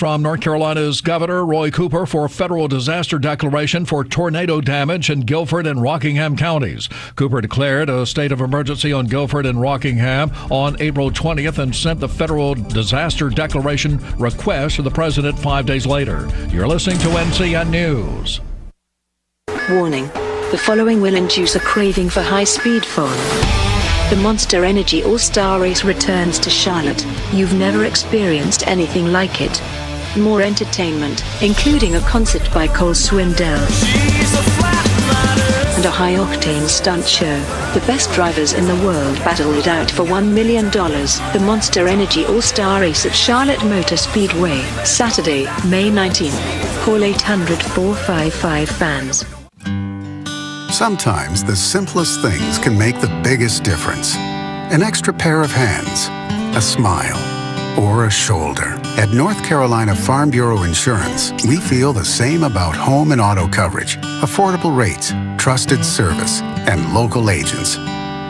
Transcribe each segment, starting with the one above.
from North Carolina's Governor Roy Cooper for federal disaster declaration for tornado damage in Guilford and Rockingham counties. Cooper declared a state of emergency on Guilford and Rockingham on April 20th and sent the federal disaster declaration request to the president 5 days later. You're listening to NCN News. Warning. The following will induce a craving for high-speed fun. The Monster Energy All-Star Race returns to Charlotte. You've never experienced anything like it. More entertainment, including a concert by Cole Swindell and a high-octane stunt show. The best drivers in the world battle it out for $1 million. The Monster Energy All-Star Race at Charlotte Motor Speedway, Saturday, May 19th. Call 800-455-FANS. Sometimes the simplest things can make the biggest difference. An extra pair of hands, a smile, or a shoulder. At North Carolina Farm Bureau Insurance, we feel the same about home and auto coverage, affordable rates, trusted service, and local agents.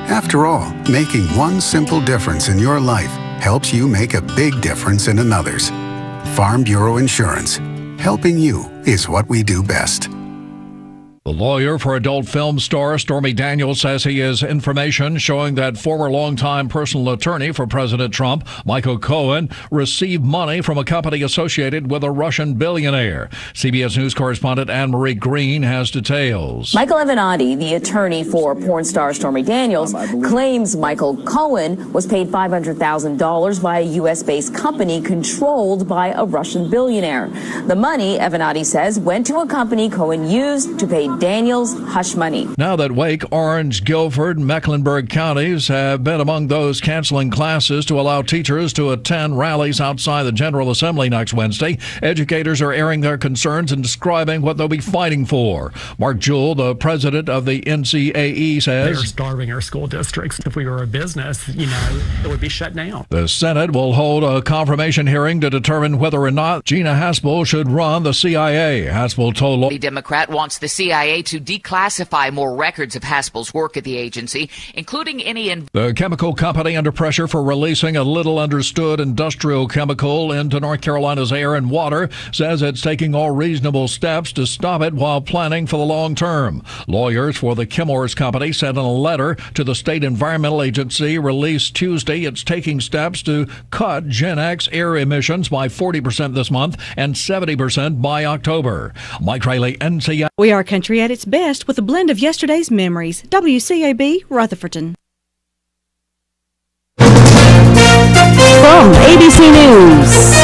After all, making one simple difference in your life helps you make a big difference in another's. Farm Bureau Insurance. Helping you is what we do best. The lawyer for adult film star Stormy Daniels says he has information showing that former longtime personal attorney for President Trump, Michael Cohen, received money from a company associated with a Russian billionaire. CBS News correspondent Anne-Marie Green has details. Michael Avenatti, the attorney for porn star Stormy Daniels, claims Michael Cohen was paid $500,000 by a U.S.-based company controlled by a Russian billionaire. The money, Avenatti says, went to a company Cohen used to pay Daniels hush money. Now that Wake, Orange, Guilford, and Mecklenburg counties have been among those canceling classes to allow teachers to attend rallies outside the General Assembly next Wednesday, educators are airing their concerns and describing what they'll be fighting for. Mark Jewell, the president of the NCAE, says, "They're starving our school districts. If we were a business, it would be shut down." The Senate will hold a confirmation hearing to determine whether or not Gina Haspel should run the CIA. Haspel told the Democrat wants the CIA to declassify more records of Haspel's work at the agency, including any in the chemical company under pressure for releasing a little understood industrial chemical into North Carolina's air and water says it's taking all reasonable steps to stop it while planning for the long term. Lawyers for the Chemours company said in a letter to the state environmental agency released Tuesday it's taking steps to cut Gen X air emissions by 40% this month and 70% by October. Mike Riley, NCI. We are country at its best with a blend of yesterday's memories. WCAB Rutherfordton. From ABC News,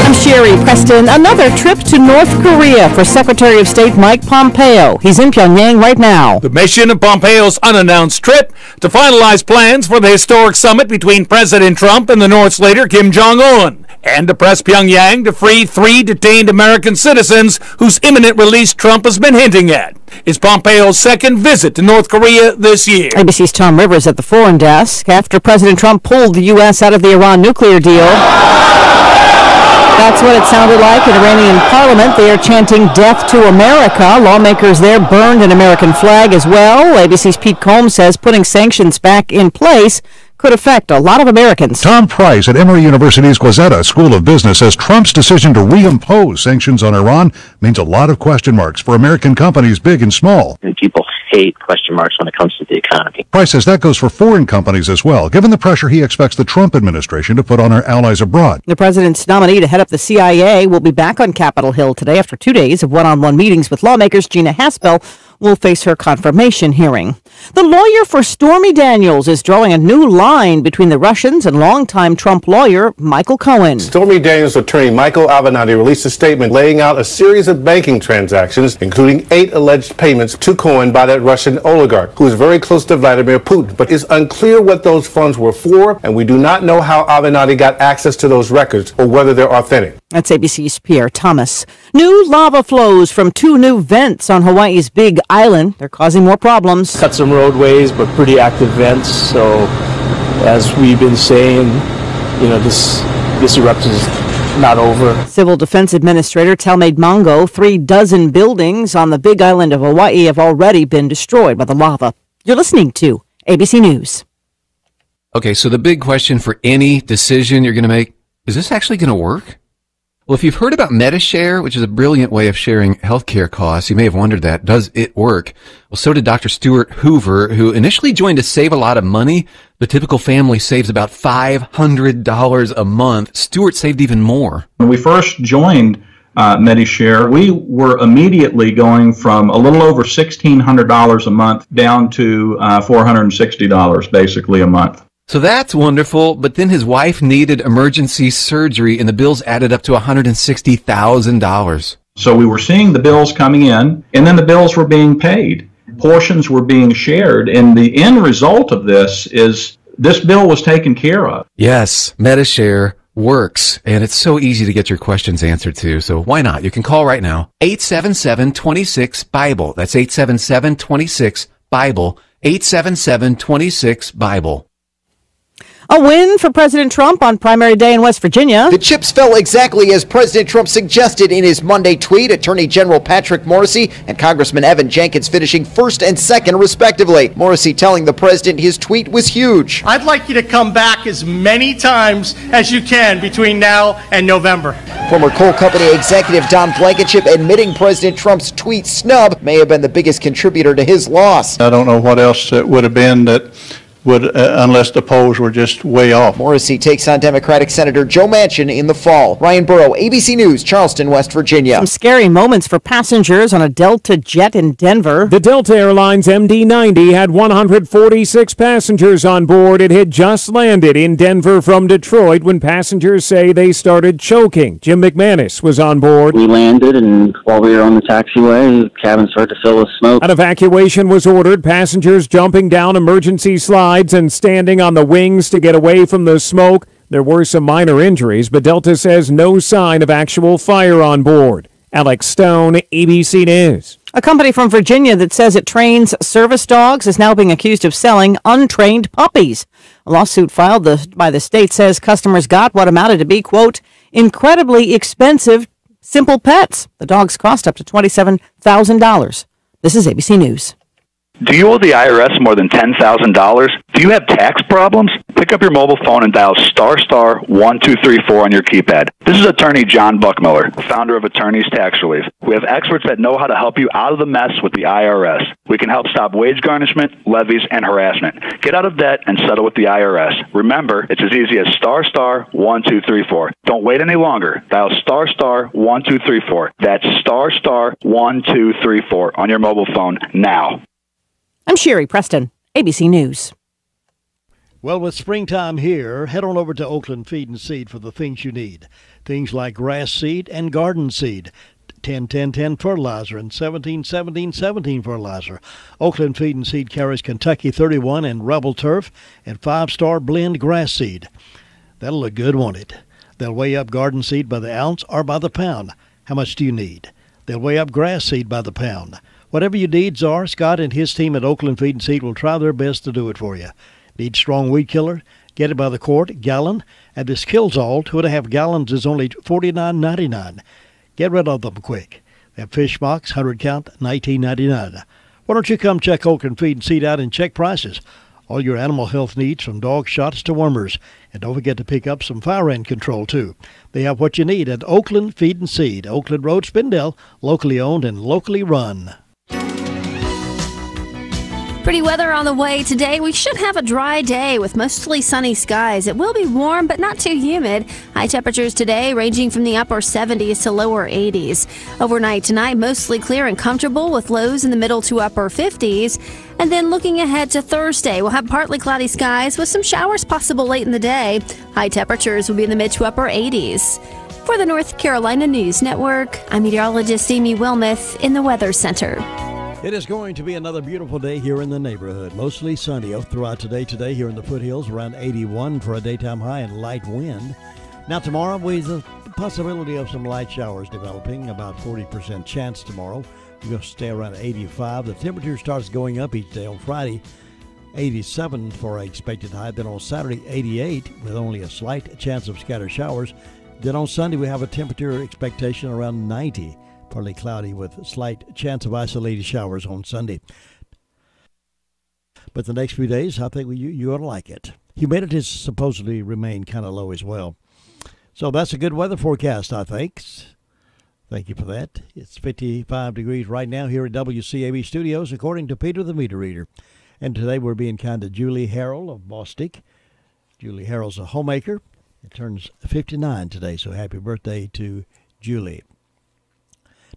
I'm Sherry Preston. Another trip to North Korea for Secretary of State Mike Pompeo. He's in Pyongyang right now. The mission of Pompeo's unannounced trip to finalize plans for the historic summit between President Trump and the North's leader Kim Jong-un, and to press Pyongyang to free 3 detained American citizens whose imminent release Trump has been hinting at. It's Pompeo's second visit to North Korea this year. ABC's Tom Rivers at the foreign desk. After President Trump pulled the U.S. out of the Iran nuclear deal, that's what it sounded like in Iranian parliament. They are chanting death to America. Lawmakers there burned an American flag as well. ABC's Pete Combs says putting sanctions back in place could affect a lot of Americans. Tom Price at Emory University's Quezada School of Business says Trump's decision to reimpose sanctions on Iran means a lot of question marks for American companies big and small. And people hate question marks when it comes to the economy. Price says that goes for foreign companies as well, given the pressure he expects the Trump administration to put on our allies abroad. The president's nominee to head up the CIA will be back on Capitol Hill today after 2 days of one-on-one meetings with lawmakers. Gina Haspel will face her confirmation hearing. The lawyer for Stormy Daniels is drawing a new line between the Russians and longtime Trump lawyer Michael Cohen. Stormy Daniels' attorney Michael Avenatti released a statement laying out a series of banking transactions, including 8 alleged payments to Cohen by that Russian oligarch, who is very close to Vladimir Putin. But it's unclear what those funds were for, and we do not know how Avenatti got access to those records or whether they're authentic. That's ABC's Pierre Thomas. New lava flows from 2 new vents on Hawaii's Big Island. They're causing more problems. Cut some roadways, but pretty active vents. So, as we've been saying, this eruption is not over. Civil Defense Administrator Talmade Mongo, 36 buildings on the Big Island of Hawaii have already been destroyed by the lava. You're listening to ABC News. Okay, so the big question for any decision you're going to make, is this actually going to work? Well, if you've heard about MediShare, which is a brilliant way of sharing healthcare costs, you may have wondered that. Does it work? Well, so did Dr. Stuart Hoover, who initially joined to save a lot of money. The typical family saves about $500 a month. Stuart saved even more. When we first joined MediShare, we were immediately going from a little over $1,600 a month down to $460 basically a month. So that's wonderful, but then his wife needed emergency surgery and the bills added up to $160,000. So we were seeing the bills coming in, and then the bills were being paid. Portions were being shared, and the end result of this is this bill was taken care of. Yes, MediShare works, and it's so easy to get your questions answered too, so why not? You can call right now, 877-26-BIBLE. That's 877-26-BIBLE, 877-26-BIBLE. A win for President Trump on primary day in West Virginia. The chips fell exactly as President Trump suggested in his Monday tweet. Attorney General Patrick Morrisey and Congressman Evan Jenkins finishing first and second, respectively. Morrisey telling the president his tweet was huge. I'd like you to come back as many times as you can between now and November. Former coal company executive Don Blankenship admitting President Trump's tweet snub may have been the biggest contributor to his loss. I don't know what else it would have been that would, unless the polls were just way off. Morrisey takes on Democratic Senator Joe Manchin in the fall. Ryan Burrow, ABC News, Charleston, West Virginia. Some scary moments for passengers on a Delta jet in Denver. The Delta Airlines MD-90 had 146 passengers on board. It had just landed in Denver from Detroit when passengers say they started choking. Jim McManus was on board. We landed, and while we were on the taxiway, the cabin started to fill with smoke. An evacuation was ordered, passengers jumping down emergency slides and standing on the wings to get away from the smoke. There were some minor injuries, but Delta says no sign of actual fire on board. Alex Stone, ABC News. A company from Virginia that says it trains service dogs is now being accused of selling untrained puppies. A lawsuit filed by the state says customers got what amounted to be, quote, incredibly expensive simple pets. The dogs cost up to $27,000. This is ABC News. Do you owe the IRS more than $10,000? Do you have tax problems? Pick up your mobile phone and dial **1234 on your keypad. This is attorney John Buckmiller, founder of Attorneys Tax Relief. We have experts that know how to help you out of the mess with the IRS. We can help stop wage garnishment, levies, and harassment. Get out of debt and settle with the IRS. Remember, it's as easy as *1234. Don't wait any longer. Dial *1234. That's *1234 on your mobile phone now. I'm Sherry Preston, ABC News. Well, with springtime here, head on over to Oakland Feed and Seed for the things you need. Things like grass seed and garden seed, 10-10-10 fertilizer and 17-17-17 fertilizer. Oakland Feed and Seed carries Kentucky 31 and Rebel Turf and 5-star blend grass seed. That'll look good, won't it? They'll weigh up garden seed by the ounce or by the pound. How much do you need? They'll weigh up grass seed by the pound. Whatever your needs are, Scott and his team at Oakland Feed and Seed will try their best to do it for you. Need strong weed killer? Get it by the quart, gallon, and this Killzall 2.5 gallons is only $49.99. Get rid of them quick. That fish box, 100 count, $19.99. Why don't you come check Oakland Feed and Seed out and check prices? All your animal health needs, from dog shots to wormers. And don't forget to pick up some fire ant control, too. They have what you need at Oakland Feed and Seed, Oakland Road, Spindale, locally owned and locally run. Pretty weather on the way today. We should have a dry day with mostly sunny skies. It will be warm, but not too humid. High temperatures today ranging from the upper 70s to lower 80s. Overnight tonight, mostly clear and comfortable with lows in the middle to upper 50s. And then looking ahead to Thursday, we'll have partly cloudy skies with some showers possible late in the day. High temperatures will be in the mid to upper 80s. For the North Carolina News Network, I'm meteorologist Amy Wilmoth in the Weather Center. It is going to be another beautiful day here in the neighborhood. Mostly sunny throughout today. Today here in the foothills, around 81 for a daytime high and light wind. Now tomorrow, there's a possibility of some light showers developing, about 40% chance tomorrow. We're going to stay around 85. The temperature starts going up each day. On Friday, 87 for an expected high. Then on Saturday, 88 with only a slight chance of scattered showers. Then on Sunday, we have a temperature expectation around 90. Partly cloudy with slight chance of isolated showers on Sunday. But the next few days, I think you ought to like it. Humidity supposedly remain kind of low as well. So that's a good weather forecast, I think. Thank you for that. It's 55 degrees right now here at WCAB Studios, according to Peter the Meter Reader. And today we're being kind to Julie Harrell of Bostic. Julie Harrell's a homemaker. It turns 59 today, so happy birthday to Julie.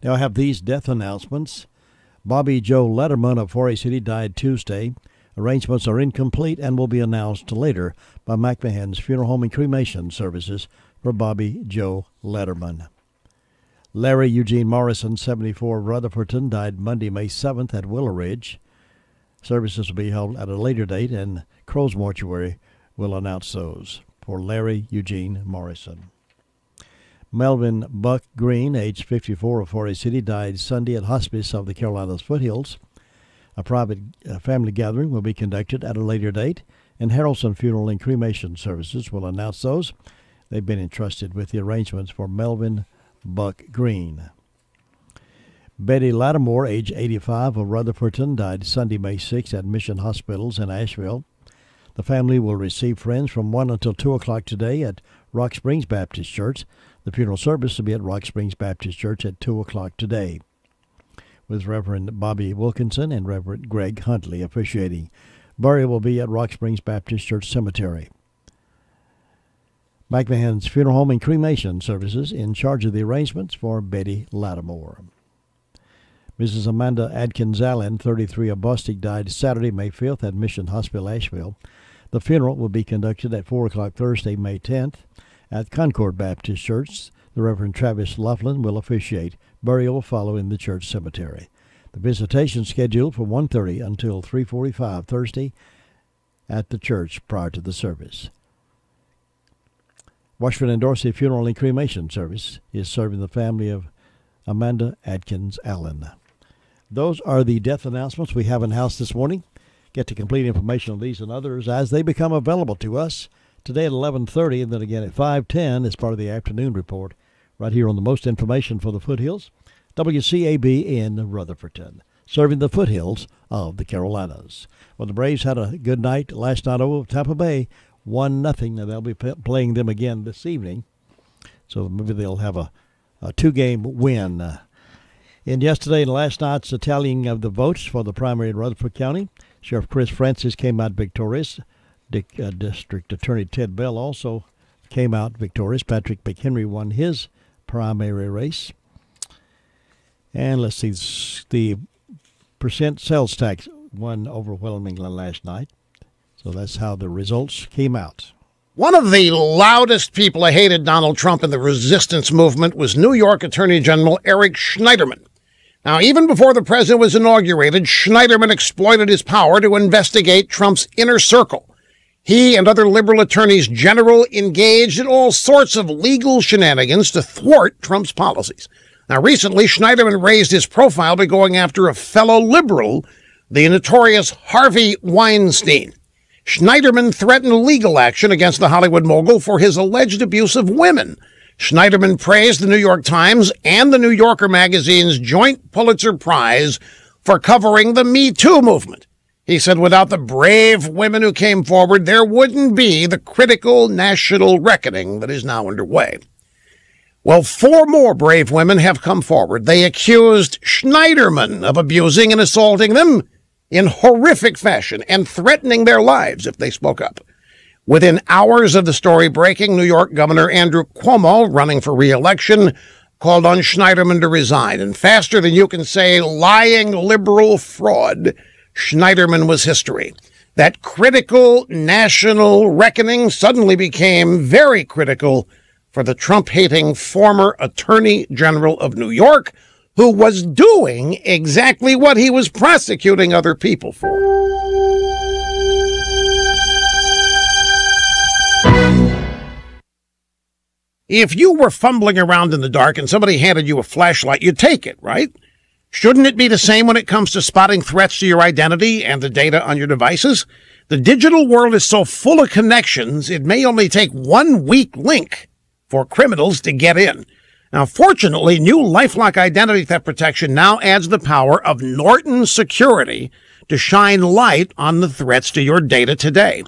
Now I have these death announcements. Bobby Joe Letterman of Forest City died Tuesday. Arrangements are incomplete and will be announced later by McMahon's Funeral Home and Cremation Services for Bobby Joe Letterman. Larry Eugene Morrison, 74, of Rutherfordton, died Monday, May 7th at Willow Ridge. Services will be held at a later date, and Crow's Mortuary will announce those for Larry Eugene Morrison. Melvin Buck Green, age 54, of Forest City, died Sunday at Hospice of the Carolinas Foothills. A private family gathering will be conducted at a later date, and Harrelson Funeral and Cremation Services will announce those. They've been entrusted with the arrangements for Melvin Buck Green. Betty Lattimore, age 85, of Rutherfordton, died Sunday, May 6th at Mission Hospitals in Asheville. The family will receive friends from 1 until 2 o'clock today at Rock Springs Baptist Church. The funeral service will be at Rock Springs Baptist Church at 2 o'clock today, with Reverend Bobby Wilkinson and Reverend Greg Huntley officiating. Burial will be at Rock Springs Baptist Church Cemetery. McMahon's Funeral Home and Cremation Services in charge of the arrangements for Betty Lattimore. Mrs. Amanda Adkins Allen, 33, of Bostic, died Saturday, May 5th at Mission Hospital, Asheville. The funeral will be conducted at 4 o'clock Thursday, May 10th at Concord Baptist Church. The Reverend Travis Laughlin will officiate. Burial will follow in the church cemetery. The visitation scheduled for 1:30 until 3:45 Thursday at the church prior to the service. Washburn and Dorsey Funeral and Cremation Service is serving the family of Amanda Adkins Allen. Those are the death announcements we have in-house this morning. Get to complete information on these and others as they become available to us today at 11:30 and then again at 5:10 as part of the afternoon report right here on the most information for the foothills, WCAB in Rutherfordton, serving the foothills of the Carolinas. Well, the Braves had a good night last night over Tampa Bay, 1-0, and they'll be playing them again this evening. So maybe they'll have a two-game win. In yesterday and last night's tallying of the votes for the primary in Rutherford County, Sheriff Chris Francis came out victorious. District Attorney Ted Bell also came out victorious. Patrick McHenry won his primary race. And let's see, the percent sales tax won overwhelmingly last night. So that's how the results came out. One of the loudest people who hated Donald Trump in the resistance movement was New York Attorney General Eric Schneiderman. Now, even before the president was inaugurated, Schneiderman exploited his power to investigate Trump's inner circle. He and other liberal attorneys general engaged in all sorts of legal shenanigans to thwart Trump's policies. Now, recently, Schneiderman raised his profile by going after a fellow liberal, the notorious Harvey Weinstein. Schneiderman threatened legal action against the Hollywood mogul for his alleged abuse of women. Schneiderman praised the New York Times and the New Yorker magazine's joint Pulitzer Prize for covering the Me Too movement. He said without the brave women who came forward, there wouldn't be the critical national reckoning that is now underway. Well, 4 more brave women have come forward. They accused Schneiderman of abusing and assaulting them in horrific fashion and threatening their lives if they spoke up. Within hours of the story breaking, New York Governor Andrew Cuomo, running for re-election, called on Schneiderman to resign. And faster than you can say lying liberal fraud, Schneiderman was history. That critical national reckoning suddenly became very critical for the Trump-hating former Attorney General of New York, who was doing exactly what he was prosecuting other people for. If you were fumbling around in the dark and somebody handed you a flashlight, you'd take it, right? Shouldn't it be the same when it comes to spotting threats to your identity and the data on your devices? The digital world is so full of connections, it may only take one weak link for criminals to get in. Now, fortunately, new LifeLock identity theft protection now adds the power of Norton Security to shine light on the threats to your data today.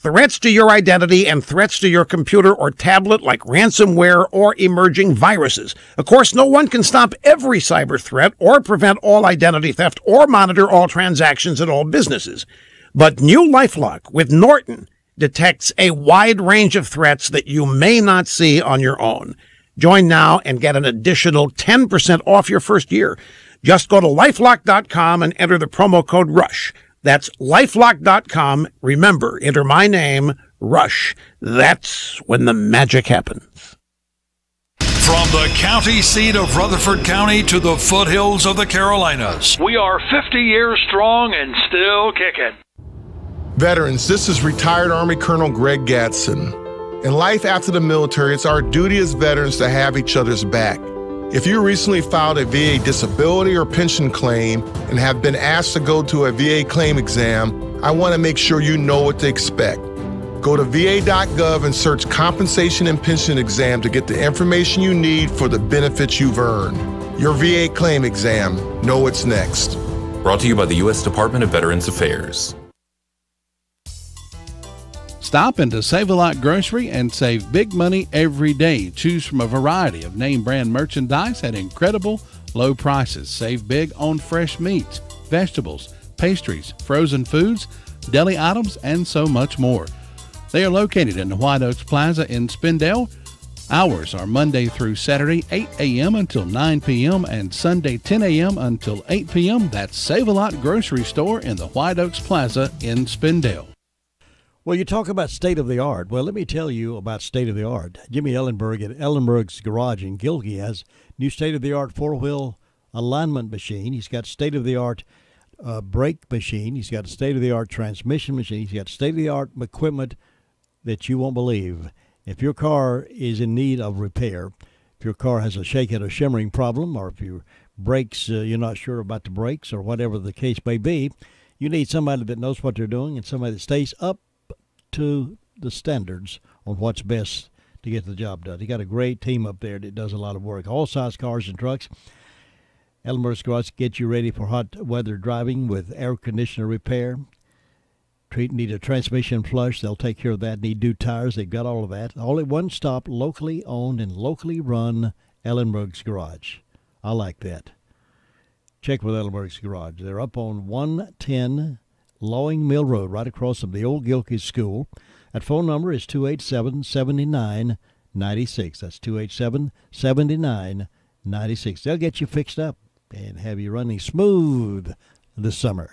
Threats to your identity and threats to your computer or tablet like ransomware or emerging viruses. Of course, no one can stop every cyber threat or prevent all identity theft or monitor all transactions at all businesses. But new LifeLock with Norton detects a wide range of threats that you may not see on your own. Join now and get an additional 10% off your first year. Just go to LifeLock.com and enter the promo code RUSH. That's LifeLock.com. Remember, enter my name, Rush. That's when the magic happens. From the county seat of Rutherford County to the foothills of the Carolinas, we are 50 years strong and still kicking. Veterans, this is retired Army Colonel Greg Gadsden. In life after the military, it's our duty as veterans to have each other's back. If you recently filed a VA disability or pension claim and have been asked to go to a VA claim exam, I want to make sure you know what to expect. Go to va.gov and search compensation and pension exam to get the information you need for the benefits you've earned. Your VA claim exam. Know what's next. Brought to you by the U.S. Department of Veterans Affairs. Stop into Save-A-Lot Grocery and save big money every day. Choose from a variety of name brand merchandise at incredible low prices. Save big on fresh meats, vegetables, pastries, frozen foods, deli items, and so much more. They are located in the White Oaks Plaza in Spindale. Hours are Monday through Saturday, 8 a.m. until 9 p.m. and Sunday, 10 a.m. until 8 p.m. That's Save-A-Lot Grocery Store in the White Oaks Plaza in Spindale. Well, you talk about state-of-the-art. Well, let me tell you about state-of-the-art. Jimmy Ellenberg at Ellenberg's Garage in Gilkey has new state-of-the-art four-wheel alignment machine. He's got state-of-the-art brake machine. He's got a state-of-the-art transmission machine. He's got state-of-the-art equipment that you won't believe. If your car is in need of repair, if your car has a shakehead or shimmering problem, or if your brakes, you're not sure about the brakes or whatever the case may be, you need somebody that knows what they're doing and somebody that stays up to the standards on what's best to get the job done. You got a great team up there that does a lot of work. All size cars and trucks. Ellenberg's Garage gets you ready for hot weather driving with air conditioner repair. Need a transmission flush, they'll take care of that. Need new tires, they've got all of that. All at one stop, locally owned and locally run Ellenberg's Garage. I like that. Check with Ellenberg's Garage. They're up on 110 Lowing Mill Road, right across from the old Gilkey School. That phone number is 287-7996. That's 287-7996. They'll get you fixed up and have you running smooth this summer.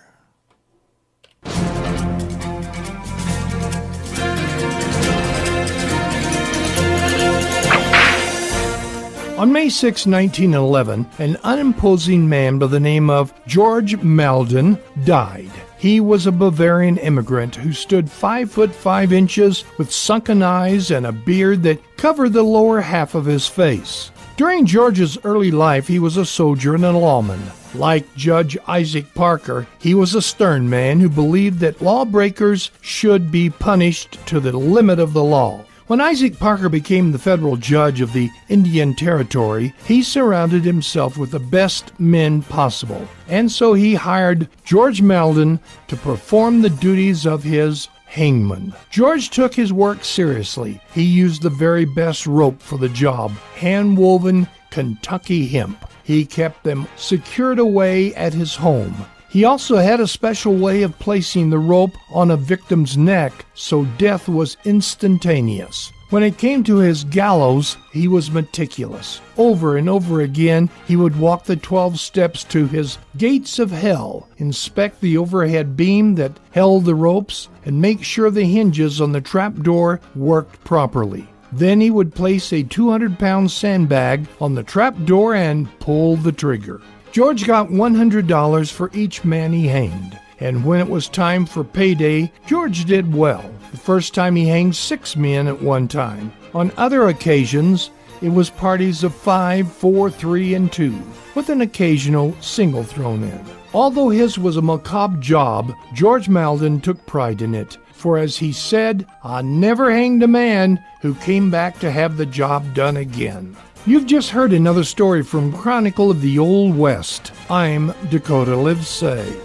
On May 6, 1911, an unimposing man by the name of George Malden died. He was a Bavarian immigrant who stood 5 foot 5 inches with sunken eyes and a beard that covered the lower half of his face. During George's early life, he was a soldier and a lawman. Like Judge Isaac Parker, he was a stern man who believed that lawbreakers should be punished to the limit of the law. When Isaac Parker became the federal judge of the Indian Territory, he surrounded himself with the best men possible, and so he hired George Malden to perform the duties of his hangman. George took his work seriously. He used the very best rope for the job, hand-woven Kentucky hemp. He kept them secured away at his home. He also had a special way of placing the rope on a victim's neck so death was instantaneous. When it came to his gallows, he was meticulous. Over and over again, he would walk the 12 steps to his gates of hell, inspect the overhead beam that held the ropes, and make sure the hinges on the trapdoor worked properly. Then he would place a 200-pound sandbag on the trapdoor and pull the trigger. George got $100 for each man he hanged, and when it was time for payday, George did well. The first time he hanged 6 men at one time. On other occasions, it was parties of 5, 4, 3, and 2, with an occasional single thrown in. Although his was a macabre job, George Malden took pride in it, for as he said, "I never hanged a man who came back to have the job done again." You've just heard another story from Chronicle of the Old West. I'm Dakota Livesay.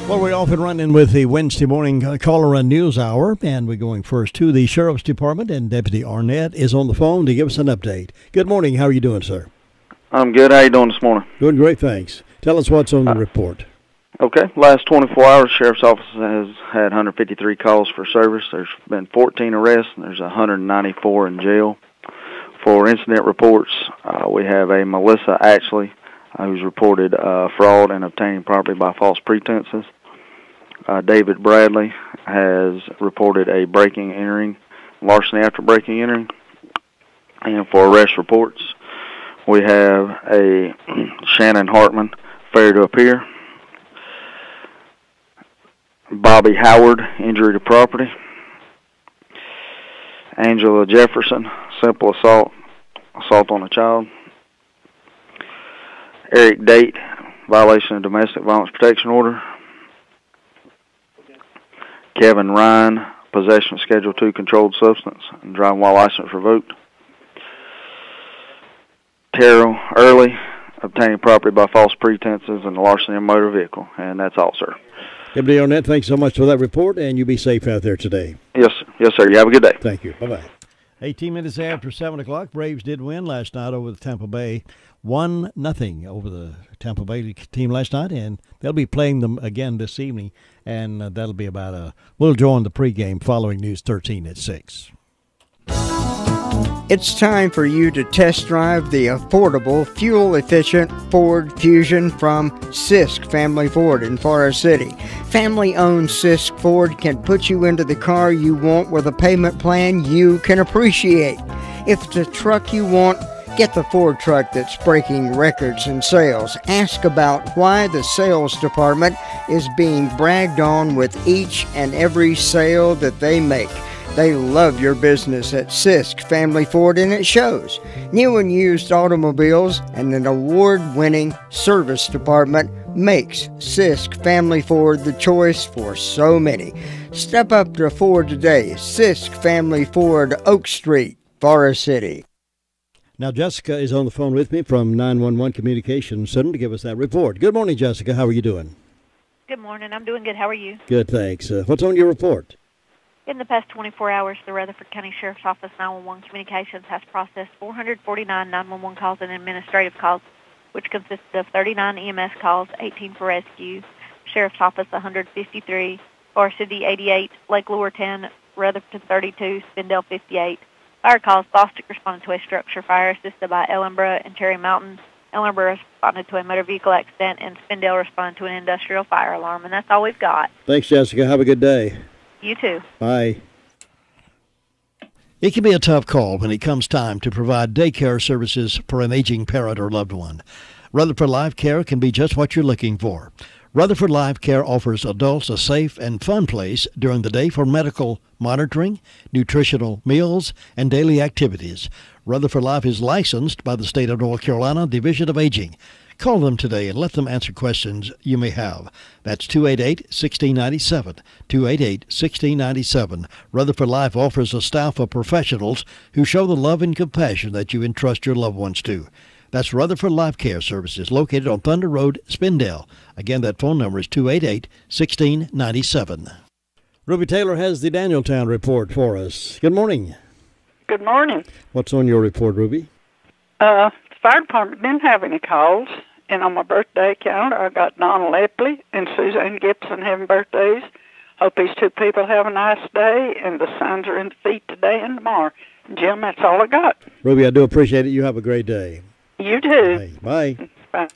Well, we're off and running with the Wednesday morning caller and news hour, and we're going first to the Sheriff's Department, and Deputy Arnett is on the phone to give us an update. Good morning. How are you doing, sir? I'm good. How you doing this morning? Doing great, thanks. Tell us what's on the report. Okay. Last 24 hours, Sheriff's Office has had 153 calls for service. There's been 14 arrests, and there's 194 in jail. For incident reports, we have a Melissa Ashley who's reported fraud and obtaining property by false pretenses. David Bradley has reported a breaking entering, larceny after breaking entering. And for arrest reports, we have a Shannon Hartman, failure to appear. Bobby Howard, injury to property. Angela Jefferson, simple assault on a child. Eric Date, violation of domestic violence protection order. Kevin Ryan, possession of Schedule II controlled substance and driving while license revoked. Terrell Early, obtaining property by false pretenses and larceny of motor vehicle. And that's all, sir. Deputy Arnett, thanks so much for that report, and you be safe out there today. Yes, sir. You have a good day. Thank you. Bye-bye. 18 minutes after 7 o'clock, Braves did win last night over the Tampa Bay. 1-0 over the Tampa Bay team last night, and they'll be playing them again this evening, and that'll be we'll join the pregame following News 13 at 6. It's time for you to test drive the affordable, fuel-efficient Ford Fusion from Sisk Family Ford in Forest City. Family-owned Sisk Ford can put you into the car you want with a payment plan you can appreciate. If it's a truck you want, get the Ford truck that's breaking records in sales. Ask about why the sales department is being bragged on with each and every sale that they make. They love your business at Sisk Family Ford, and it shows. New and used automobiles and an award-winning service department makes Sisk Family Ford the choice for so many. Step up to Ford today. Sisk Family Ford, Oak Street, Forest City. Now, Jessica is on the phone with me from 911 Communications Center to give us that report. Good morning, Jessica. How are you doing? Good morning. I'm doing good. How are you? Good, thanks. What's on your report? In the past 24 hours, the Rutherford County Sheriff's Office 911 Communications has processed 449 911 calls and administrative calls, which consisted of 39 EMS calls, 18 for rescue, Sheriff's Office 153, Forest City 88, Lake Lure 10, Rutherford 32, Spindale 58. Fire calls, Bostic responded to a structure fire assisted by Ellenborough and Cherry Mountain. Ellenborough responded to a motor vehicle accident, and Spindale responded to an industrial fire alarm. And that's all we've got. Thanks, Jessica. Have a good day. You too. Bye. It can be a tough call when it comes time to provide daycare services for an aging parent or loved one. Rutherford Life Care can be just what you're looking for. Rutherford Life Care offers adults a safe and fun place during the day for medical monitoring, nutritional meals, and daily activities. Rutherford Life is licensed by the State of North Carolina Division of Aging. Call them today and let them answer questions you may have. That's 288-1697, 288-1697. Rutherford Life offers a staff of professionals who show the love and compassion that you entrust your loved ones to. That's Rutherford Life Care Services, located on Thunder Road, Spindale. Again, that phone number is 288-1697. Ruby Taylor has the Danieltown report for us. Good morning. Good morning. What's on your report, Ruby? The fire department didn't have any calls, and on my birthday calendar, I got Donald Epley and Suzanne Gibson having birthdays. Hope these two people have a nice day, and the signs are in the feet today and tomorrow. Jim, that's all I got. Ruby, I do appreciate it. You have a great day. You too. Bye. Bye.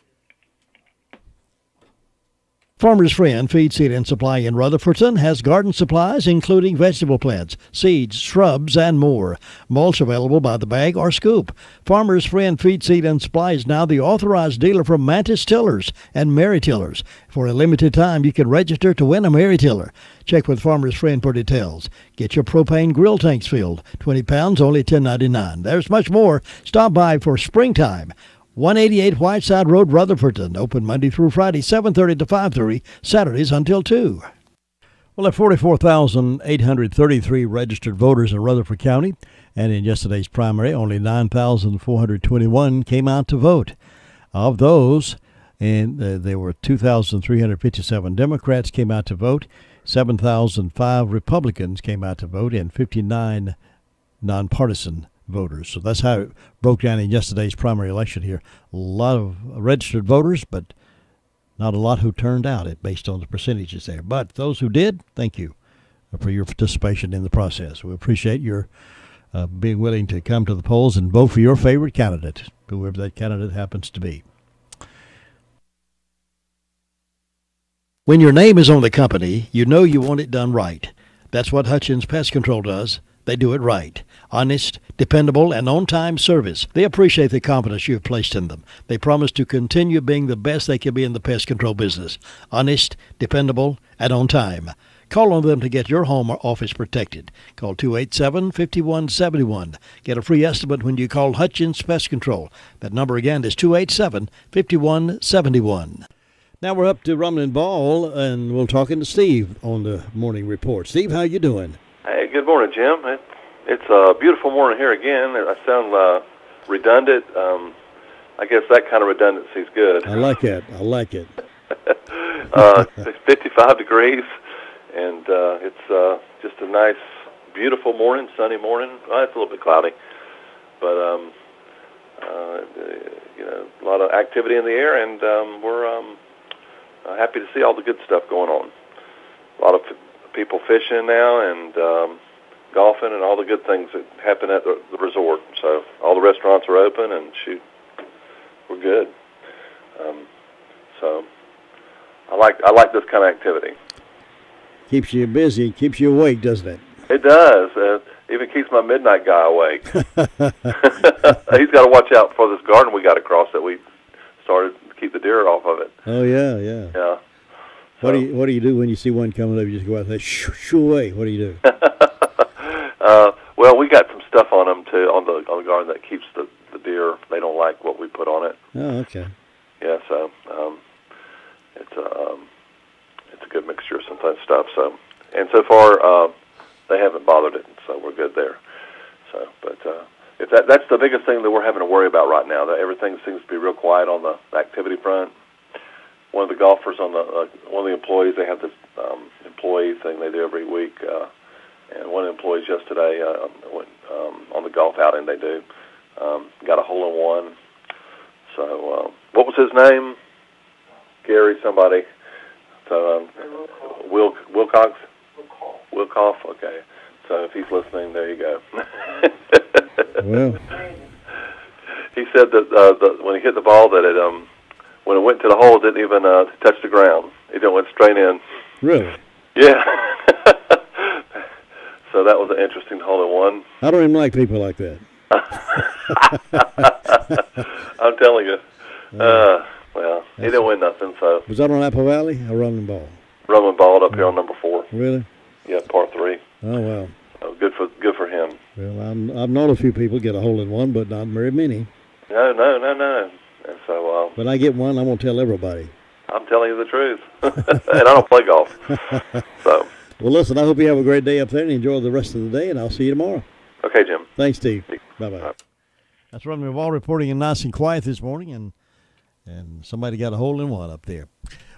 Farmer's Friend Feed, Seed, and Supply in Rutherfordton has garden supplies including vegetable plants, seeds, shrubs, and more. Mulch available by the bag or scoop. Farmer's Friend Feed, Seed, and Supply is now the authorized dealer for Mantis Tillers and Mary Tillers. For a limited time, you can register to win a Mary Tiller. Check with Farmer's Friend for details. Get your propane grill tanks filled. 20 pounds, only $10.99. There's much more. Stop by for springtime. 188 Whiteside Road, Rutherfordton. Open Monday through Friday, 7:30 to 5:30, Saturdays until 2. Well, there are 44,833 registered voters in Rutherford County, and in yesterday's primary, only 9,421 came out to vote. Of those, and there were 2,357 Democrats came out to vote, 7,005 Republicans came out to vote, and 59 nonpartisan voters. So that's how it broke down in yesterday's primary election here. A lot of registered voters, but not a lot who turned out it based on the percentages there. But those who did, thank you for your participation in the process. We appreciate your being willing to come to the polls and vote for your favorite candidate, whoever that candidate happens to be. When your name is on the company, you know you want it done right. That's what Hutchins Pest Control does. They do it right. Honest, dependable, and on-time service. They appreciate the confidence you have placed in them. They promise to continue being the best they can be in the pest control business. Honest, dependable, and on time. Call on them to get your home or office protected. Call 287-5171. Get a free estimate when you call Hutchins Pest Control. That number again is 287-5171. Now we're up to Rumlin Ball, and we're talking to Steve on the morning report. Steve, how you doing? Hey, good morning, Jim. It's a beautiful morning here again. I sound redundant. I guess that kind of redundancy is good. I like it. 55 degrees, and it's just a nice, beautiful morning, sunny morning. Well, it's a little bit cloudy, but a lot of activity in the air, and we're happy to see all the good stuff going on. A lot of people fishing now and golfing and all the good things that happen at the resort. So all the restaurants are open, and shoot, we're good. So I like this kind of activity. Keeps you busy, keeps you awake, doesn't it? It does. Even keeps my midnight guy awake. He's got to watch out for this garden we got across that we started to keep the deer off of it. Oh yeah. Yeah. What do you do when you see one coming up? You just go out there, shoo away. What do you do? Well, we got some stuff on them too on the garden that keeps the deer. They don't like what we put on it. Oh, okay. Yeah, so it's a good mixture of some fun stuff. So, and so far they haven't bothered it, so we're good there. So, but if that's the biggest thing that we're having to worry about right now. That everything seems to be real quiet on the activity front. One of the golfers one of the employees, they have this employee thing they do every week, and one of the employees yesterday went on the golf outing they do, got a hole-in-one. So what was his name? Gary somebody. So Wilcox? Wilcoff, okay. So if he's listening, there you go. Well, he said that when he hit the ball that it when it went to the hole, it didn't even touch the ground. It just went straight in. Really? Yeah. So that was an interesting hole-in-one. I don't even like people like that. I'm telling you. Well, he didn't win nothing. So was that on Apple Valley or Rumlin Ball? Rumlin Ball up here on number 4. Really? Yeah, par 3. Oh wow. Oh, good for him. Well, I've known a few people get a hole-in-one, but not very many. No. And so, but I get one, I'm going to tell everybody. I'm telling you the truth. And I don't play golf. So. Well, listen, I hope you have a great day up there and enjoy the rest of the day, and I'll see you tomorrow. Okay, Jim. Thanks, Steve. Bye-bye. That's Rumlin Ball reporting in nice and quiet this morning, and somebody got a hole-in-one up there.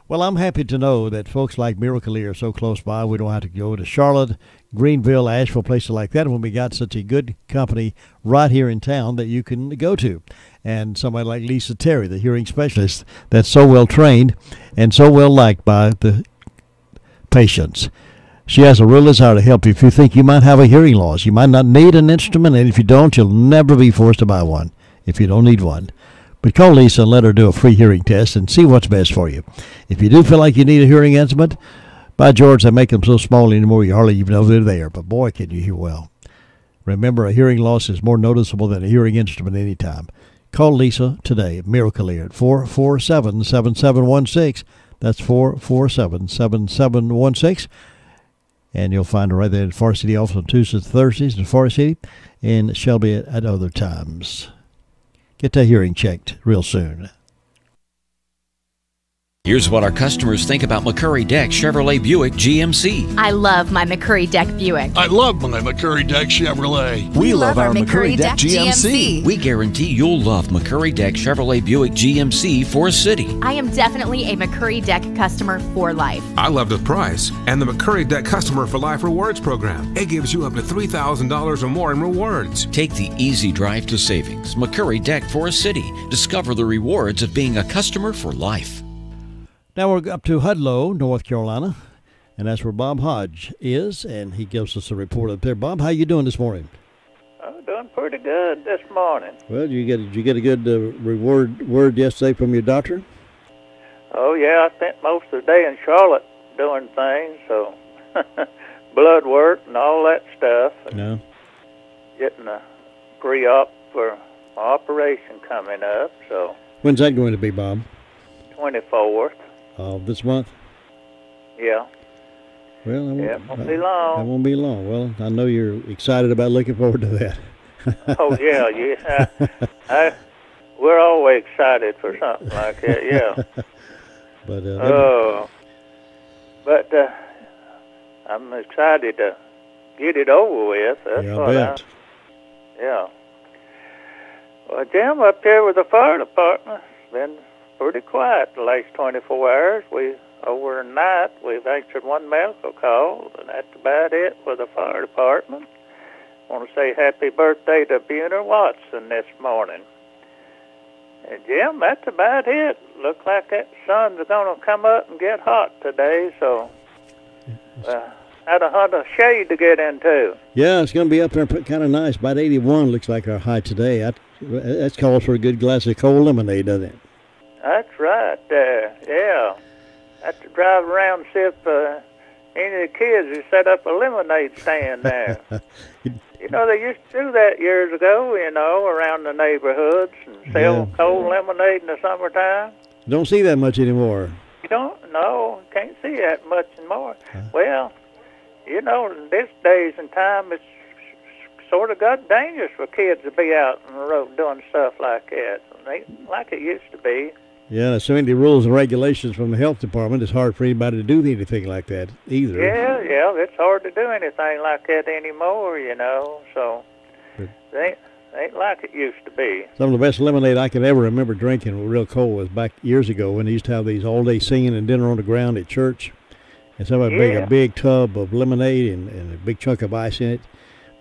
Well, I'm happy to know that folks like Miracle are so close by. We don't have to go to Charlotte, Greenville, Asheville, places like that when we got such a good company right here in town that you can go to. And somebody like Lisa Terry, the hearing specialist, that's so well trained and so well liked by the patients. She has a real desire to help you. If you think you might have a hearing loss, you might not need an instrument, and if you don't, you'll never be forced to buy one if you don't need one. But call Lisa and let her do a free hearing test and see what's best for you. If you do feel like you need a hearing instrument, by George, they make them so small anymore you hardly even know they're there. But boy, can you hear well. Remember, a hearing loss is more noticeable than a hearing instrument any time. Call Lisa today at Miracle Ear at 447-7716. That's 447-7716. And you'll find her right there at Forest City office on Tuesdays and Thursdays in Forest City, and Shelby at other times. Get that hearing checked real soon. Here's what our customers think about McCurry Deck Chevrolet Buick GMC. I love my McCurry Deck Buick. I love my McCurry Deck Chevrolet. We love our McCurry Deck GMC. We guarantee you'll love McCurry Deck Chevrolet Buick GMC for city. I am definitely a McCurry Deck customer for life. I love the price and the McCurry Deck Customer for Life Rewards program. It gives you up to $3,000 or more in rewards. Take the easy drive to savings. McCurry Deck for a city. Discover the rewards of being a customer for life. Now we're up to Hudlow, North Carolina, and that's where Bob Hodge is, and he gives us a report up there. Bob, how you doing this morning? I'm doing pretty good this morning. Well, did you get a good word yesterday from your doctor? Oh, yeah, I spent most of the day in Charlotte doing things, so blood work and all that stuff. No. Getting a pre-op for my operation coming up, so. When's that going to be, Bob? 24th. This month? Yeah. Well, it won't be long. That won't be long. Well, I know you're excited about looking forward to that. Oh, yeah. We're always excited for something like that, yeah. But I'm excited to get it over with. That's yeah, what I bet. Yeah. Well, Jim, up here with the fire department, it's been pretty quiet the last 24 hours. Overnight, we've answered one medical call, and that's about it for the fire department. I want to say happy birthday to Buner Watson this morning. And Jim, that's about it. Looks like that sun's going to come up and get hot today, so had a hunt of shade to get into. Yeah, it's going to be up there kind of nice. About 81 looks like our high today. That calls for a good glass of cold lemonade, doesn't it? That's right there, yeah. I have to drive around and see if any of the kids who set up a lemonade stand there. You know, they used to do that years ago, around the neighborhoods and sell cold lemonade in the summertime. Don't see that much anymore. You don't? No, can't see that much anymore. Well, in this days and time, it's sort of got dangerous for kids to be out on the road doing stuff like that, like it used to be. Yeah, there's so many rules and regulations from the health department. It's hard for anybody to do anything like that either. Yeah, it's hard to do anything like that anymore, so they ain't like it used to be. Some of the best lemonade I can ever remember drinking real cold was back years ago when they used to have these all-day singing and dinner on the ground at church. And somebody bring a big tub of lemonade and a big chunk of ice in it.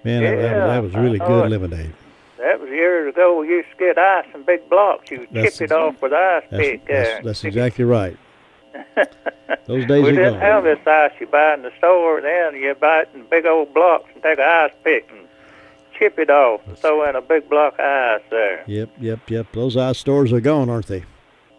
Man, that was really good lemonade. That was years ago. We used to get ice in big blocks. You chip it off with ice pick. That's exactly right. Those days we are didn't gone. have this ice you buy in the store. Then you buy it in big old blocks and take an ice pick and chip it off and throw in a big block of ice there. Yep. Those ice stores are gone, aren't they?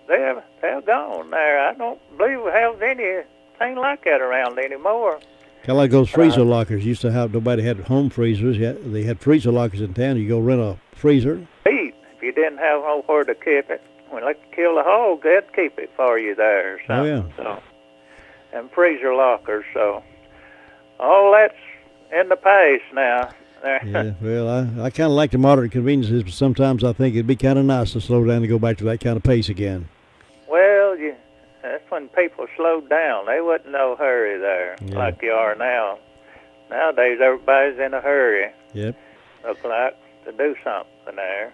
They're gone there. I don't believe we have anything like that around anymore. Kind of like those freezer lockers used to have. Nobody had home freezers. They had freezer lockers in town. You go rent a freezer. If you didn't have nowhere to keep it, when like to kill the hog, they'd keep it for you there or something. Oh, yeah. So, and freezer lockers. So all that's in the past now. Yeah, well, I kind of like the modern conveniences, but sometimes I think it'd be kind of nice to slow down and go back to that kind of pace again. Well, that's when people slowed down. They wasn't no hurry there like you are now. Nowadays, everybody's in a hurry. Yep. Look like to do something there.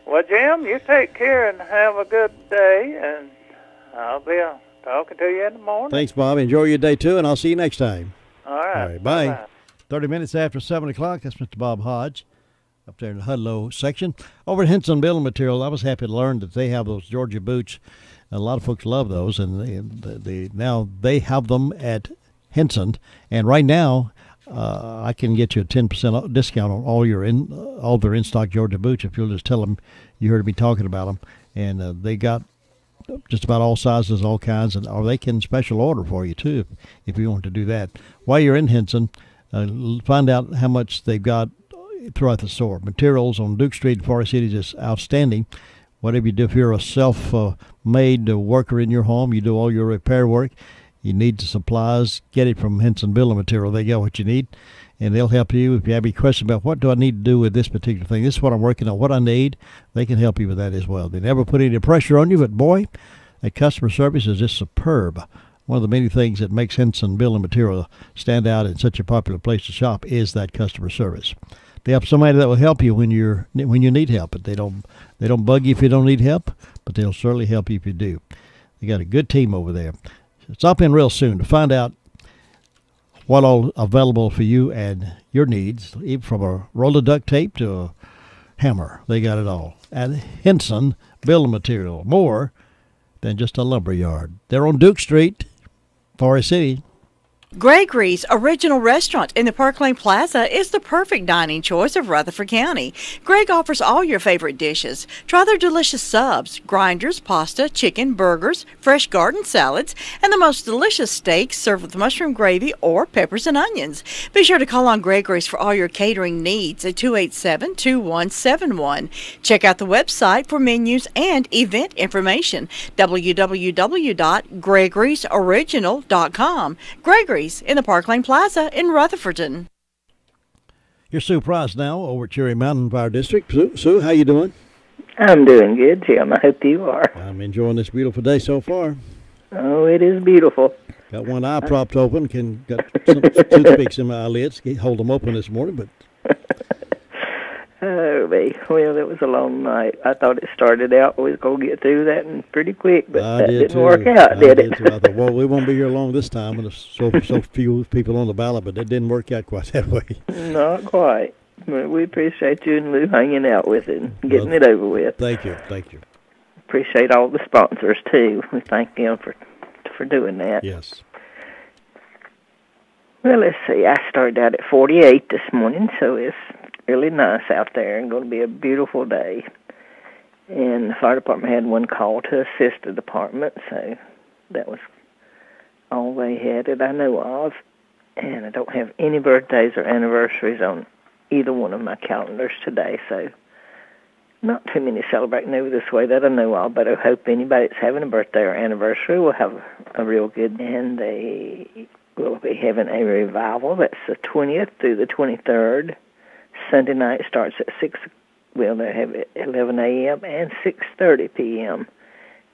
Well, Jim, you take care and have a good day, and I'll be talking to you in the morning. Thanks, Bob. Enjoy your day, too, and I'll see you next time. All right. All right, bye. Bye-bye. 30 minutes after 7 o'clock, that's Mr. Bob Hodge up there in the Hudlow section. Over at Henson Building Material, I was happy to learn that they have those Georgia boots. A lot of folks love those, and now they have them at Henson. And right now, I can get you a 10% discount on all their in-stock Georgia boots if you'll just tell them you heard me talking about them. And they got just about all sizes, all kinds, or they can special order for you too if you want to do that. While you're in Henson, find out how much they've got throughout the store. Materials on Duke Street in Forest City is just outstanding. Whatever you do, if you're a self-made worker in your home, you do all your repair work, you need the supplies, get it from Henson Building Material. They got what you need, and they'll help you. If you have any questions about what do I need to do with this particular thing, this is what I'm working on, what I need, they can help you with that as well. They never put any pressure on you, but boy, That customer service is just superb. One of the many things that makes Henson Building Material stand out in such a popular place to shop is that customer service. They have somebody that will help you when you need help. But they don't bug you if you don't need help, but they'll certainly help you if you do. They got a good team over there. Stop in real soon to find out what all available for you and your needs, even from a roll of duct tape to a hammer. They got it all at Henson Building Material. More than just a lumber yard. They're on Duke Street, Forest City. Gregory's Original Restaurant in the Park Lane Plaza is the perfect dining choice of Rutherford County. Greg offers all your favorite dishes. Try their delicious subs, grinders, pasta, chicken, burgers, fresh garden salads, and the most delicious steaks served with mushroom gravy or peppers and onions. Be sure to call on Gregory's for all your catering needs at 287-2171. Check out the website for menus and event information, www.gregorysoriginal.com. Gregory's in the Park Lane Plaza in Rutherfordton. Here's Sue Price now over at Cherry Mountain Fire District. Sue, how you doing? I'm doing good, Jim. I hope you are. I'm enjoying this beautiful day so far. Oh, it is beautiful. Got one eye propped open. Got some toothpicks in my eyelids. Can't hold them open this morning, but... Oh, well, it was a long night. I thought it started out, we was going to get through that and pretty quick, but that didn't work out, did it? I thought, well, we won't be here long this time, and there's so few people on the ballot, but that didn't work out quite that way. Not quite. But we appreciate you and Lou hanging out with it and getting it over with. Thank you. Appreciate all the sponsors, too. We thank them for doing that. Yes. Well, let's see. I started out at 48 this morning, so it's really nice out there and going to be a beautiful day. And the fire department had one call to assist the department, so that was all they had that I know of. And I don't have any birthdays or anniversaries on either one of my calendars today, so not too many celebrating over this way that I know of, but I hope anybody that's having a birthday or anniversary will have a real good, and they will be having a revival. That's the 20th through the 23rd. Sunday night starts at 6. Well, they have it 11 a.m. and 6:30 p.m.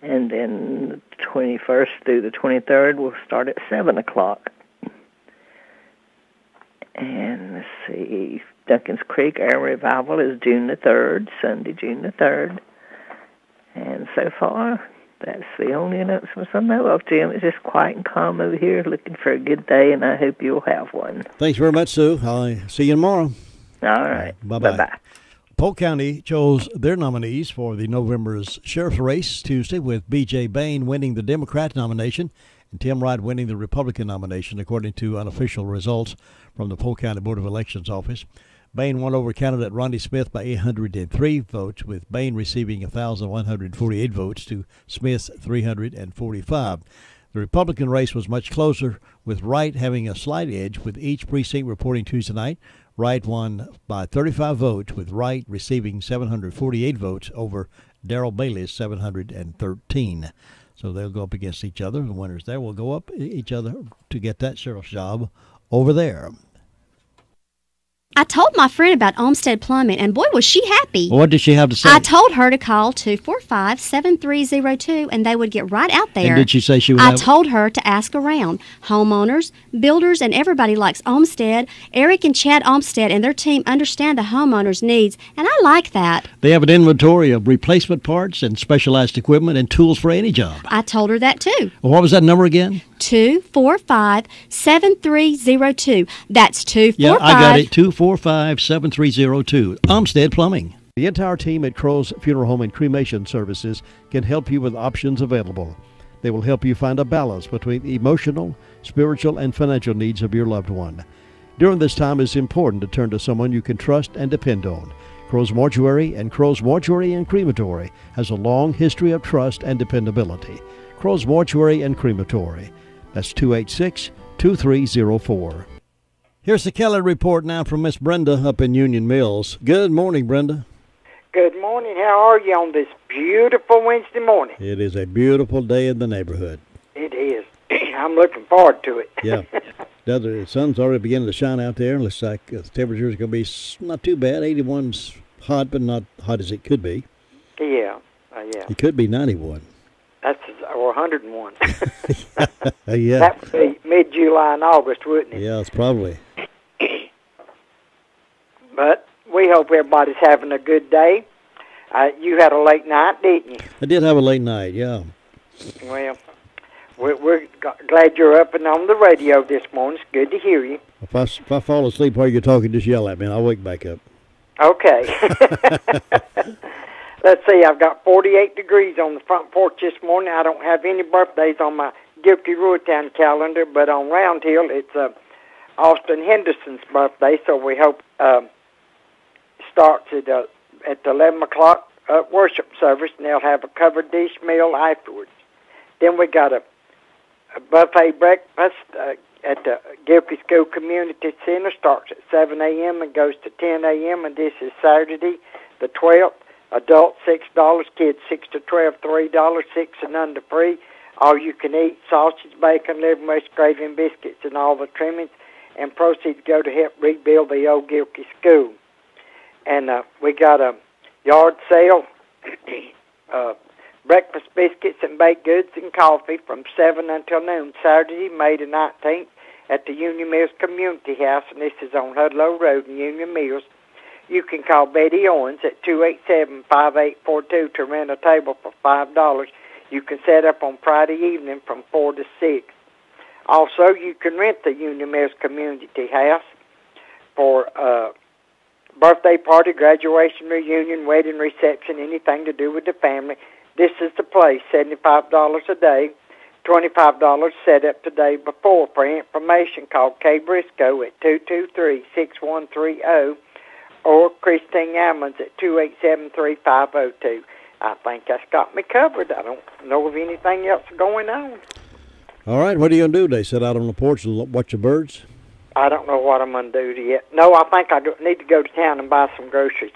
And then the 21st through the 23rd will start at 7 o'clock. And let's see, Duncan's Creek Air Revival is June the 3rd, Sunday, June the 3rd. And so far, that's the only announcements I know of, Jim. It's just quiet and calm over here, looking for a good day, and I hope you'll have one. Thanks very much, Sue. I'll see you tomorrow. All right. Bye-bye. Polk County chose their nominees for the November's sheriff's race Tuesday, with B.J. Bain winning the Democrat nomination and Tim Wright winning the Republican nomination, according to unofficial results from the Polk County Board of Elections office. Bain won over candidate Ronnie Smith by 803 votes, with Bain receiving 1,148 votes to Smith's 345. The Republican race was much closer, with Wright having a slight edge, with each precinct reporting Tuesday night. Wright won by 35 votes, with Wright receiving 748 votes over Darrell Bailey's 713. So they'll go up against each other. The winners there will go up each other to get that sheriff's job over there. I told my friend about Olmsted Plumbing, and boy, was she happy. What did she have to say? I told her to call 245-7302, and they would get right out there. And did she say she would I told her to ask around. Homeowners, builders, and everybody likes Olmsted. Eric and Chad Olmsted and their team understand the homeowners' needs, and I like that. They have an inventory of replacement parts and specialized equipment and tools for any job. I told her that, too. Well, what was that number again? 245-7302. That's 245. Yeah, I got it. 245-7302. Olmsted Plumbing. The entire team at Crow's Funeral Home and Cremation Services can help you with options available. They will help you find a balance between the emotional, spiritual, and financial needs of your loved one. During this time, it's important to turn to someone you can trust and depend on. Crow's Mortuary and Crow's Mortuary and Crematory has a long history of trust and dependability. Crow's Mortuary and Crematory. That's 286-2304. Here's the Keller Report now from Miss Brenda up in Union Mills. Good morning, Brenda. Good morning. How are you on this beautiful Wednesday morning? It is a beautiful day in the neighborhood. It is. I'm looking forward to it. Yeah. The sun's already beginning to shine out there. Looks like the temperature is going to be not too bad. 81's hot, but not hot as it could be. Yeah. It could be 91. That's or 101. Yeah. That would be mid-July and August, wouldn't it? Yeah, it's probably. But we hope everybody's having a good day. You had a late night, didn't you? I did have a late night, yeah. Well, we're glad you're up and on the radio this morning. It's good to hear you. If I fall asleep while you're talking, just yell at me and I'll wake back up. Okay. Let's see, I've got 48 degrees on the front porch this morning. I don't have any birthdays on my Gilkey Ruatown calendar, but on Round Hill, it's Austin Henderson's birthday, so we hope starts at the 11 o'clock worship service, and they'll have a covered dish meal afterwards. Then we got a buffet breakfast at the Gilkey School Community Center. Starts at 7 a.m. and goes to 10 a.m., and this is Saturday the 12th. Adults, $6. Kids, 6 to 12, $3. 6 and under free. All you can eat, sausage, bacon, liver mush, gravy, and biscuits, and all the trimmings. And proceeds go to help rebuild the old Gilkey School. And we got a yard sale, breakfast biscuits and baked goods and coffee from 7 until noon, Saturday, May the 19th, at the Union Mills Community House, and this is on Hudlow Road in Union Mills. You can call Betty Owens at 287-5842 to rent a table for $5. You can set up on Friday evening from 4 to 6. Also, you can rent the Union Mills Community House for birthday party, graduation, reunion, wedding, reception, anything to do with the family. This is the place, $75 a day, $25 set up the day before. For information, call Kay Briscoe at 223-6130 or Christine Ammons at 287-3502. I think that's got me covered. I don't know of anything else going on. All right, what are you going to do today? Sit out on the porch and watch the birds? I don't know what I'm going to do yet. No, I think I need to go to town and buy some groceries.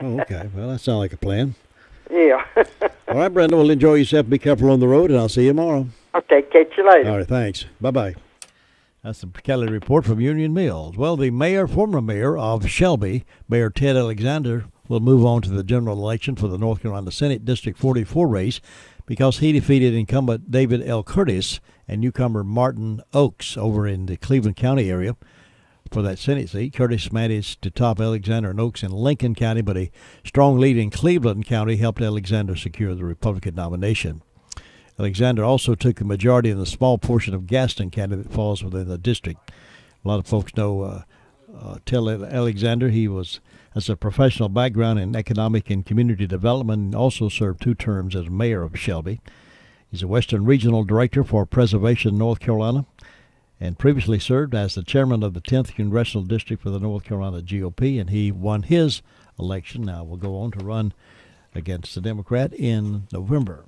Oh, okay. Well, that sounds like a plan. Yeah. All right, Brenda, well, enjoy yourself. Be careful on the road, and I'll see you tomorrow. Okay, catch you later. All right, thanks. Bye-bye. That's the Kelly report from Union Mills. Well, the former mayor of Shelby, Mayor Ted Alexander, will move on to the general election for the North Carolina Senate District 44 race because he defeated incumbent David L. Curtis and newcomer Martin Oakes over in the Cleveland County area for that Senate seat. Curtis managed to top Alexander and Oakes in Lincoln County, but a strong lead in Cleveland County helped Alexander secure the Republican nomination. Alexander also took a majority in the small portion of Gaston County that falls within the district. A lot of folks know Ted Alexander. He has a professional background in economic and community development and also served 2 terms as mayor of Shelby. He's a Western Regional Director for Preservation North Carolina and previously served as the chairman of the 10th Congressional District for the North Carolina GOP, and he won his election. Now will go on to run against the Democrat in November.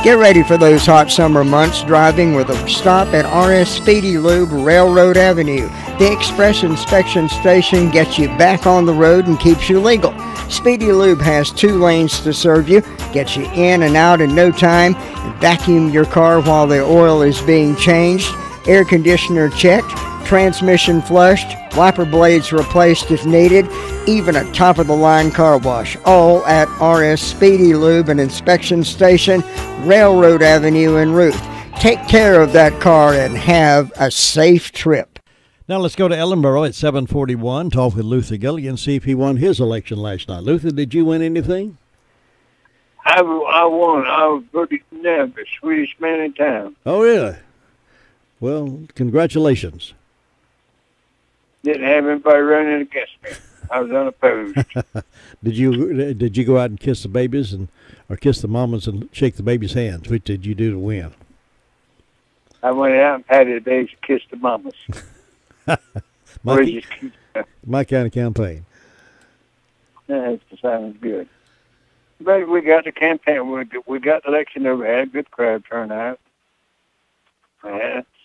Get ready for those hot summer months driving with a stop at RS Speedy Lube, Railroad Avenue. The Express Inspection Station gets you back on the road and keeps you legal. Speedy Lube has 2 lanes to serve you, gets you in and out in no time, and vacuum your car while the oil is being changed, air conditioner checked, transmission flushed, wiper blades replaced if needed, even a top-of-the-line car wash, all at RS Speedy Lube and Inspection Station, Railroad Avenue in Ruth. Take care of that car and have a safe trip. Now let's go to Ellenboro at 7:41, talk with Luther Gilligan and see if he won his election last night. Luther, did you win anything? I won. I was pretty nervous, sweetest man in town. Oh, really? Well, congratulations. Didn't have anybody running against me. I was unopposed. Did you go out and kiss the babies or kiss the mamas and shake the babies' hands? Which did you do to win? I went out and patted the babies and kissed the mamas. My kind of campaign. That sounds good. But we got the campaign. We got the election over. Had a good crowd turnout.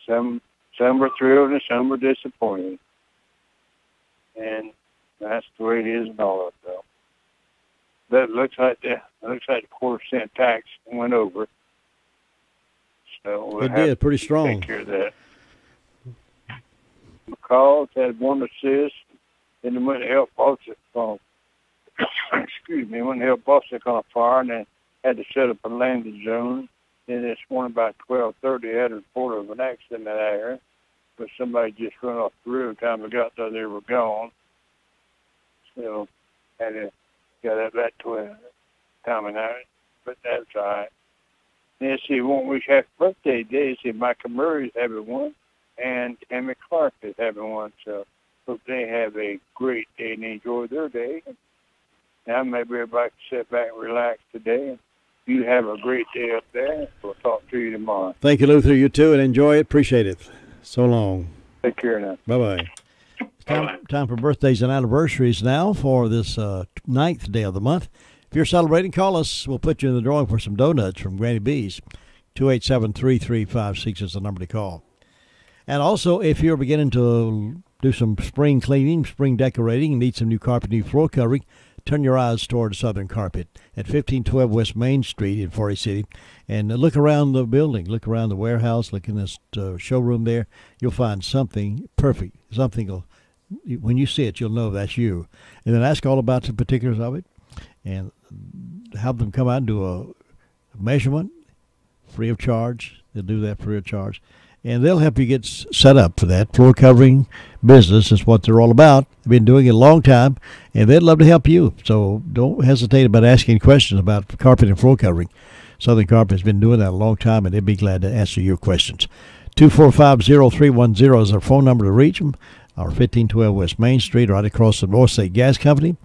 Some were thrilled and some were disappointed. And that's the way it is in all of it, though. But it looks like the 4% tax went over. So we'll it did pretty strong. Take care of that. McCall had 1 assist, then the money help also from went to help Bostic on a fire, and then had to set up a landing zone. Then this morning about 12:30, I had a report of an accident in that area, but somebody just run off the road. Time I got there, they were gone. So had to got up that 12 time of night, but that's all right. Then she won't wish happy birthday today. See, Michael Murray's having one, and Tammy Clark is having one. So hope they have a great day and enjoy their day. Now maybe everybody can sit back and relax today. You have a great day up there. We'll talk to you tomorrow. Thank you, Luther. You too, and enjoy it. Appreciate it. So long. Take care now. Bye-bye. It's time for birthdays and anniversaries now for this 9th day of the month. If you're celebrating, call us. We'll put you in the drawing for some donuts from Granny B's. 287-3356 is the number to call. And also, if you're beginning to do some spring cleaning, spring decorating, and need some new carpet, new floor covering, turn your eyes toward Southern Carpet at 1512 West Main Street in Forest City. And look around the building, look around the warehouse, look in this showroom there. You'll find something perfect. Something, when you see it, you'll know that's you. And then ask all about the particulars of it and have them come out and do a measurement free of charge. They'll do that free of charge. And they'll help you get set up for that. Floor covering business is what they're all about. They've been doing it a long time, and they'd love to help you. So don't hesitate about asking questions about carpet and floor covering. Southern Carpet has been doing that a long time, and they'd be glad to answer your questions. 245-0310 is our phone number to reach them, or 1512 West Main Street, right across from North State Gas Company.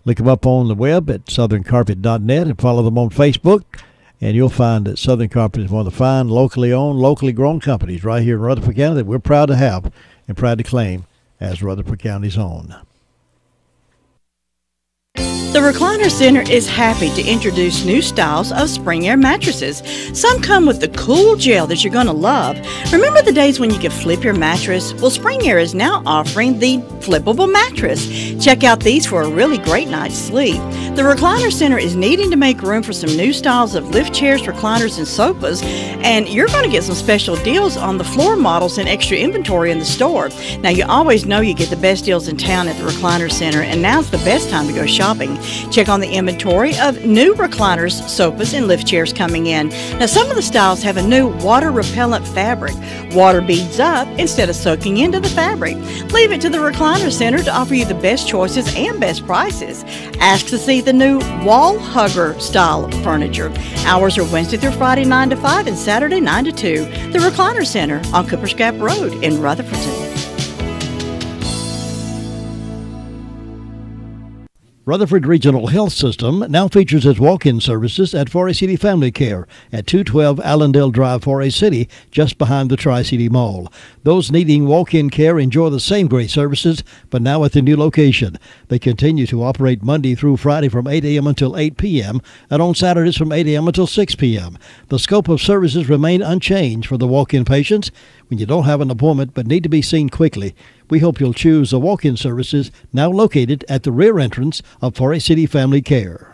Look them up on the web at southerncarpet.net and follow them on Facebook. And you'll find that Southern Carpet is one of the fine, locally owned, locally grown companies right here in Rutherford County that we're proud to have and proud to claim as Rutherford County's own. The Recliner Center is happy to introduce new styles of Spring Air mattresses. Some come with the cool gel that you're going to love. Remember the days when you could flip your mattress? Well, Spring Air is now offering the flippable mattress. Check out these for a really great night's sleep. The Recliner Center is needing to make room for some new styles of lift chairs, recliners, and sofas, and you're going to get some special deals on the floor models and extra inventory in the store. Now, you always know you get the best deals in town at the Recliner Center, and now's the best time to go shopping. Check on the inventory of new recliners, sofas, and lift chairs coming in. Now, some of the styles have a new water-repellent fabric. Water beads up instead of soaking into the fabric. Leave it to the Recliner Center to offer you the best choices and best prices. Ask to see the new wall hugger style of furniture. Hours are Wednesday through Friday 9 to 5 and Saturday 9 to 2. The Recliner Center on Cooper's Gap Road in Rutherfordton. Rutherford Regional Health System now features its walk-in services at Forest City Family Care at 212 Allendale Drive, Forest City, just behind the Tri-City Mall. Those needing walk-in care enjoy the same great services, but now at the new location. They continue to operate Monday through Friday from 8 a.m. until 8 p.m. and on Saturdays from 8 a.m. until 6 p.m. The scope of services remain unchanged for the walk-in patients. When you don't have an appointment but need to be seen quickly, we hope you'll choose the walk-in services now located at the rear entrance of Forest City Family Care.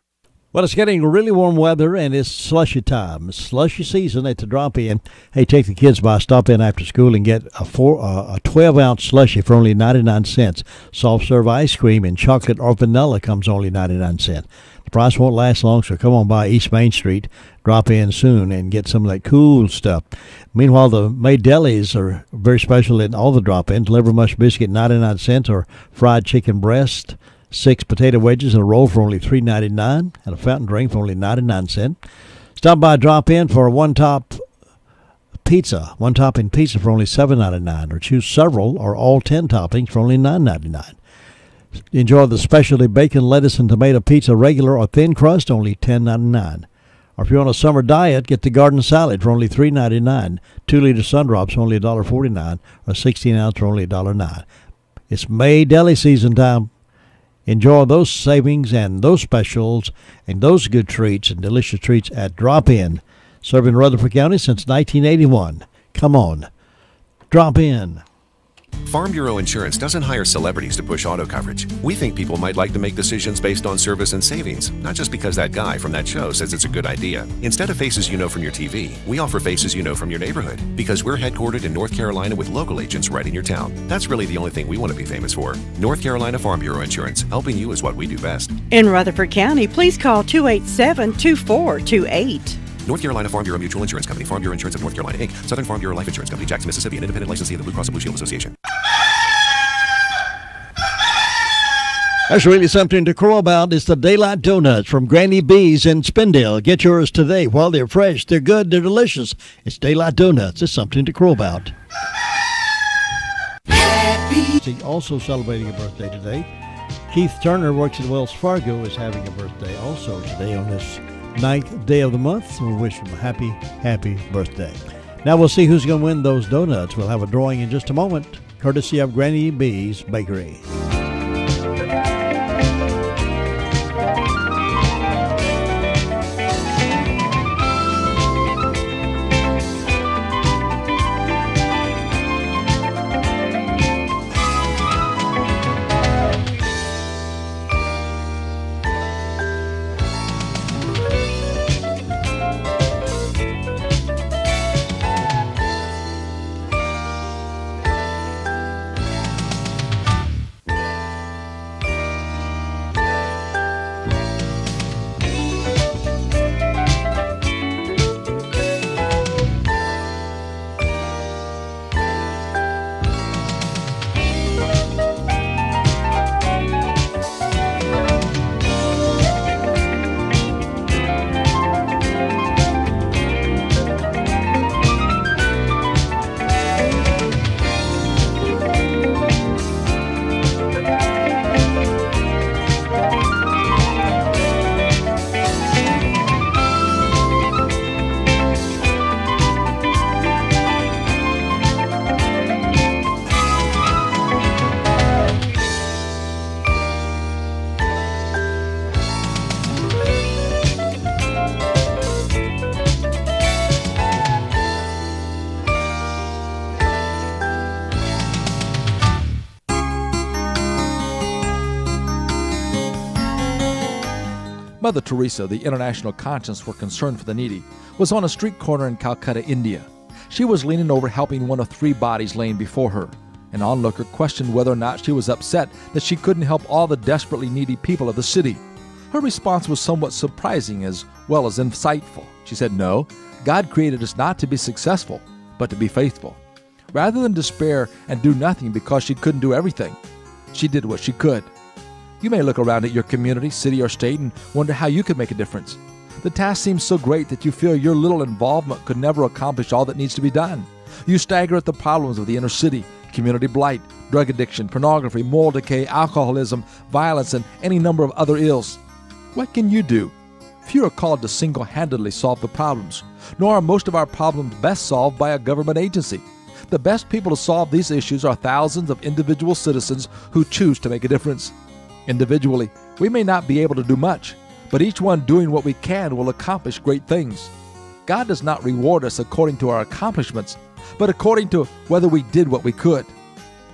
Well, it's getting really warm weather, and it's slushy time. It's slushy season at the drop-in. Hey, take the kids by, stop in after school and get a 12-ounce slushy for only 99 cents. Soft-serve ice cream and chocolate or vanilla comes only 99 cents. The price won't last long, so come on by East Main Street, drop in soon, and get some of that cool stuff. Meanwhile, the May delis are very special in all the drop-ins. Liver mush biscuit, 99 cents, or fried chicken breast, 6 potato wedges and a roll for only $3.99, and a fountain drink for only 99 cents. Stop by, drop in for a one-topping pizza for only $7.99, or choose several or all 10 toppings for only $9.99. Enjoy the specialty bacon, lettuce, and tomato pizza, regular or thin crust, only $10.99. Or if you're on a summer diet, get the garden salad for only $3.99. 2-liter Sundrops for only $1.49, or 16-ounce for only $1.09. It's May deli season time. Enjoy those savings and those specials and those good treats and delicious treats at Drop-In. Serving Rutherford County since 1981. Come on, drop in. Farm Bureau Insurance doesn't hire celebrities to push auto coverage. We think people might like to make decisions based on service and savings, not just because that guy from that show says it's a good idea. Instead of faces you know from your TV, we offer faces you know from your neighborhood, because we're headquartered in North Carolina with local agents right in your town. That's really the only thing we want to be famous for. North Carolina Farm Bureau Insurance, helping you is what we do best. In Rutherford County, please call 287-2428. North Carolina Farm Bureau Mutual Insurance Company, Farm Bureau Insurance of North Carolina, Inc., Southern Farm Bureau Life Insurance Company, Jackson, Mississippi, an independent licensee of the Blue Cross and Blue Shield Association. That's really something to crow about. It's the Daylight Donuts from Granny B's in Spindale. Get yours today. While they're fresh, they're good, they're delicious. It's Daylight Donuts. It's something to crow about. Happy. Also celebrating a birthday today. Keith Turner works at Wells Fargo, is having a birthday also today on this 9th day of the month. So we wish him a happy birthday. Now we'll see who's going to win those donuts. We'll have a drawing in just a moment, courtesy of Granny B's Bakery. Mother Teresa, the international conscience for concern for the needy, was on a street corner in Calcutta, India. She was leaning over helping one of 3 bodies laying before her. An onlooker questioned whether or not she was upset that she couldn't help all the desperately needy people of the city. Her response was somewhat surprising as well as insightful. She said, "No, God created us not to be successful, but to be faithful." Rather than despair and do nothing because she couldn't do everything, she did what she could. You may look around at your community, city, or state and wonder how you could make a difference. The task seems so great that you feel your little involvement could never accomplish all that needs to be done. You stagger at the problems of the inner city, community blight, drug addiction, pornography, moral decay, alcoholism, violence, and any number of other ills. What can you do? Few are called to single-handedly solve the problems, nor are most of our problems best solved by a government agency. The best people to solve these issues are thousands of individual citizens who choose to make a difference. Individually, we may not be able to do much, but each one doing what we can will accomplish great things. God does not reward us according to our accomplishments, but according to whether we did what we could.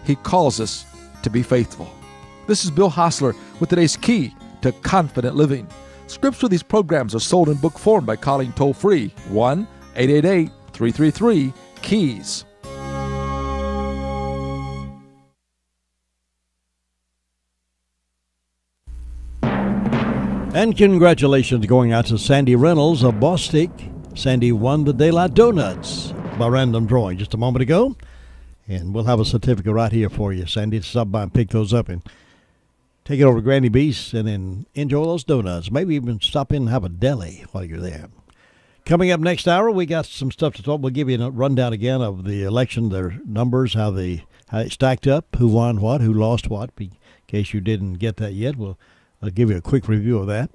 He calls us to be faithful. This is Bill Hostler with today's Key to Confident Living. Scripts for these programs are sold in book form by calling toll-free 1-888-333-KEYS. And congratulations going out to Sandy Reynolds of Bostic. Sandy won the Daylight Donuts by random drawing just a moment ago. And we'll have a certificate right here for you, Sandy, to stop by and pick those up and take it over to Granny B's and then enjoy those donuts. Maybe even stop in and have a deli while you're there. Coming up next hour, we got some stuff to talk. We'll give you a rundown again of the election, their numbers, how it stacked up, who won what, who lost what. In case you didn't get that yet, I'll give you a quick review of that.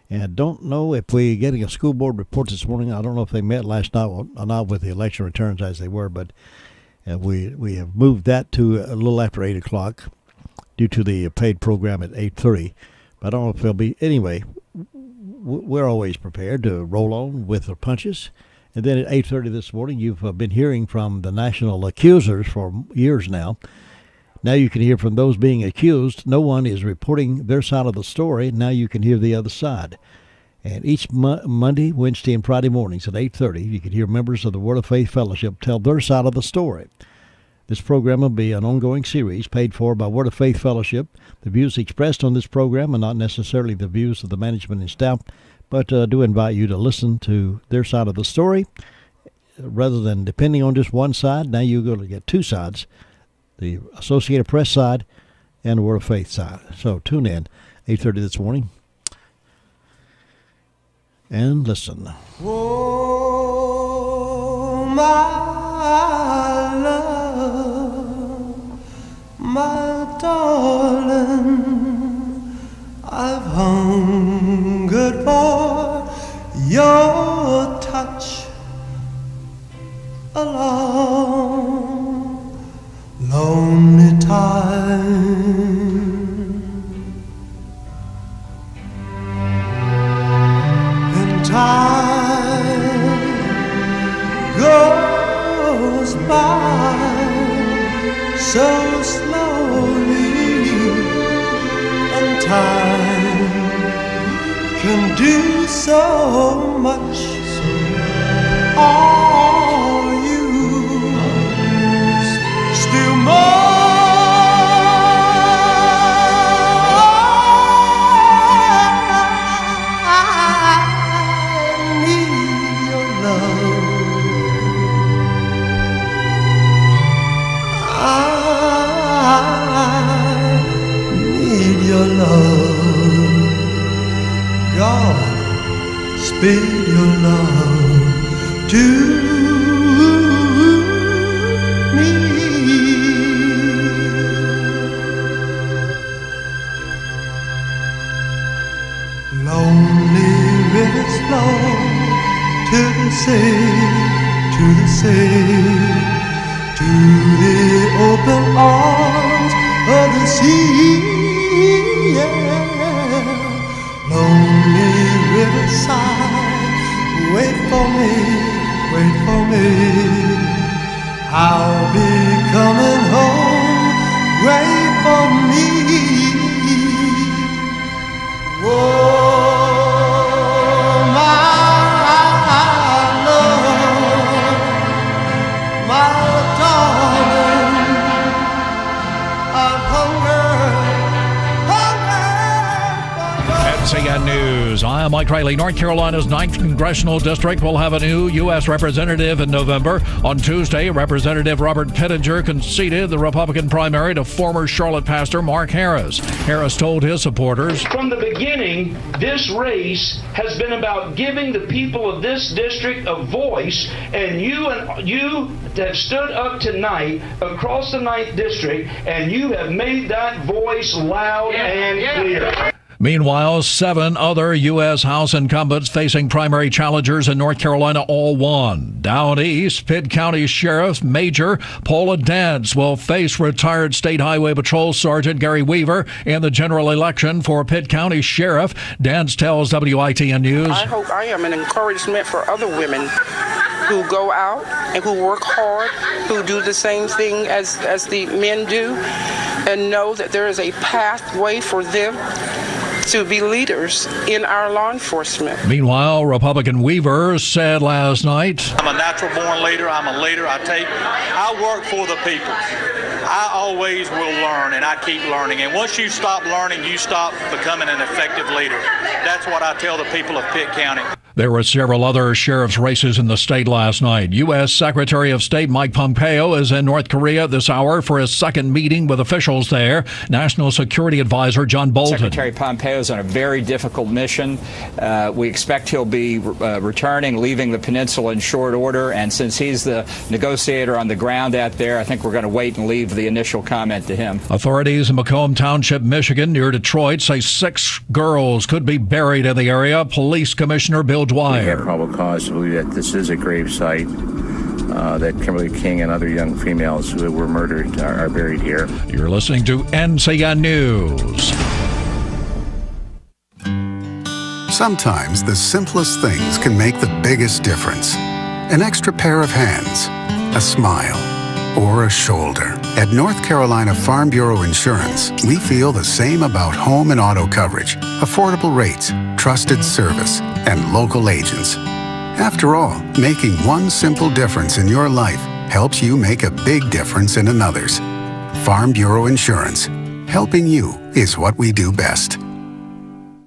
And I don't know if we're getting a school board report this morning. I don't know if they met last night or not with the election returns as they were, but we have moved that to a little after 8 o'clock due to the paid program at 8:30. But I don't know if they'll be. Anyway, we're always prepared to roll on with the punches. And then at 8:30 this morning, you've been hearing from the national accusers for years now. Now you can hear from those being accused. No one is reporting their side of the story. Now you can hear the other side. And each Monday, Wednesday, and Friday mornings at 8:30, you can hear members of the Word of Faith Fellowship tell their side of the story. This program will be an ongoing series paid for by Word of Faith Fellowship. The views expressed on this program are not necessarily the views of the management and staff, but do invite you to listen to their side of the story. Rather than depending on just one side, now you're going to get two sides, the Associated Press side and the Word of Faith side. So tune in, 8:30 this morning, and listen. Oh, my love, my darling, I've hungered for your touch a long, lonely time. And time goes by so slowly, and time can do so much. Are you still more? Your love, God, speed your love to me. Lonely rivers flow to the sea, to the sea, to the open arms of the sea. Yeah. Lonely riverside, wait for me, wait for me. I'll be coming home, wait for me. Whoa, my love, my darling, I've WCAB News. I am Mike Riley. North Carolina's 9th Congressional District will have a new U.S. representative in November. On Tuesday, Representative Robert Pittenger conceded the Republican primary to former Charlotte pastor Mark Harris. Harris told his supporters, "From the beginning, this race has been about giving the people of this district a voice, and you have stood up tonight across the 9th District, and you have made that voice loud and clear." Meanwhile, 7 other U.S. House incumbents facing primary challengers in North Carolina all won. Down east, Pitt County Sheriff Major Paula Dance will face retired State Highway Patrol Sergeant Gary Weaver in the general election for Pitt County Sheriff. Dance tells WITN News, "I hope I am an encouragement for other women who go out and who work hard, who do the same thing as the men do, and know that there is a pathway for them to be leaders in our law enforcement." Meanwhile, Republican Weaver said last night, "I'm a natural born leader. I'm a leader. I work for the people. I always will learn, and I keep learning. And once you stop learning, you stop becoming an effective leader. That's what I tell the people of Pitt County." There were several other sheriff's races in the state last night. U.S. Secretary of State Mike Pompeo is in North Korea this hour for his second meeting with officials there. National Security Advisor John Bolton. Secretary Pompeo is on a very difficult mission. We expect he'll be returning, leaving the peninsula in short order. And since he's the negotiator on the ground out there, I think we're going to wait and leave the initial comment to him. Authorities in Macomb Township, Michigan, near Detroit, say 6 girls could be buried in the area. Police Commissioner Bill Dwyer. We have probable cause to believe that this is a grave site, that Kimberly King and other young females who were murdered are buried here. You're listening to NCN News. Sometimes the simplest things can make the biggest difference. An extra pair of hands, a smile, or a shoulder. At North Carolina Farm Bureau Insurance, we feel the same about home and auto coverage, affordable rates, trusted service, and local agents. After all, making one simple difference in your life helps you make a big difference in another's. Farm Bureau Insurance. Helping you is what we do best.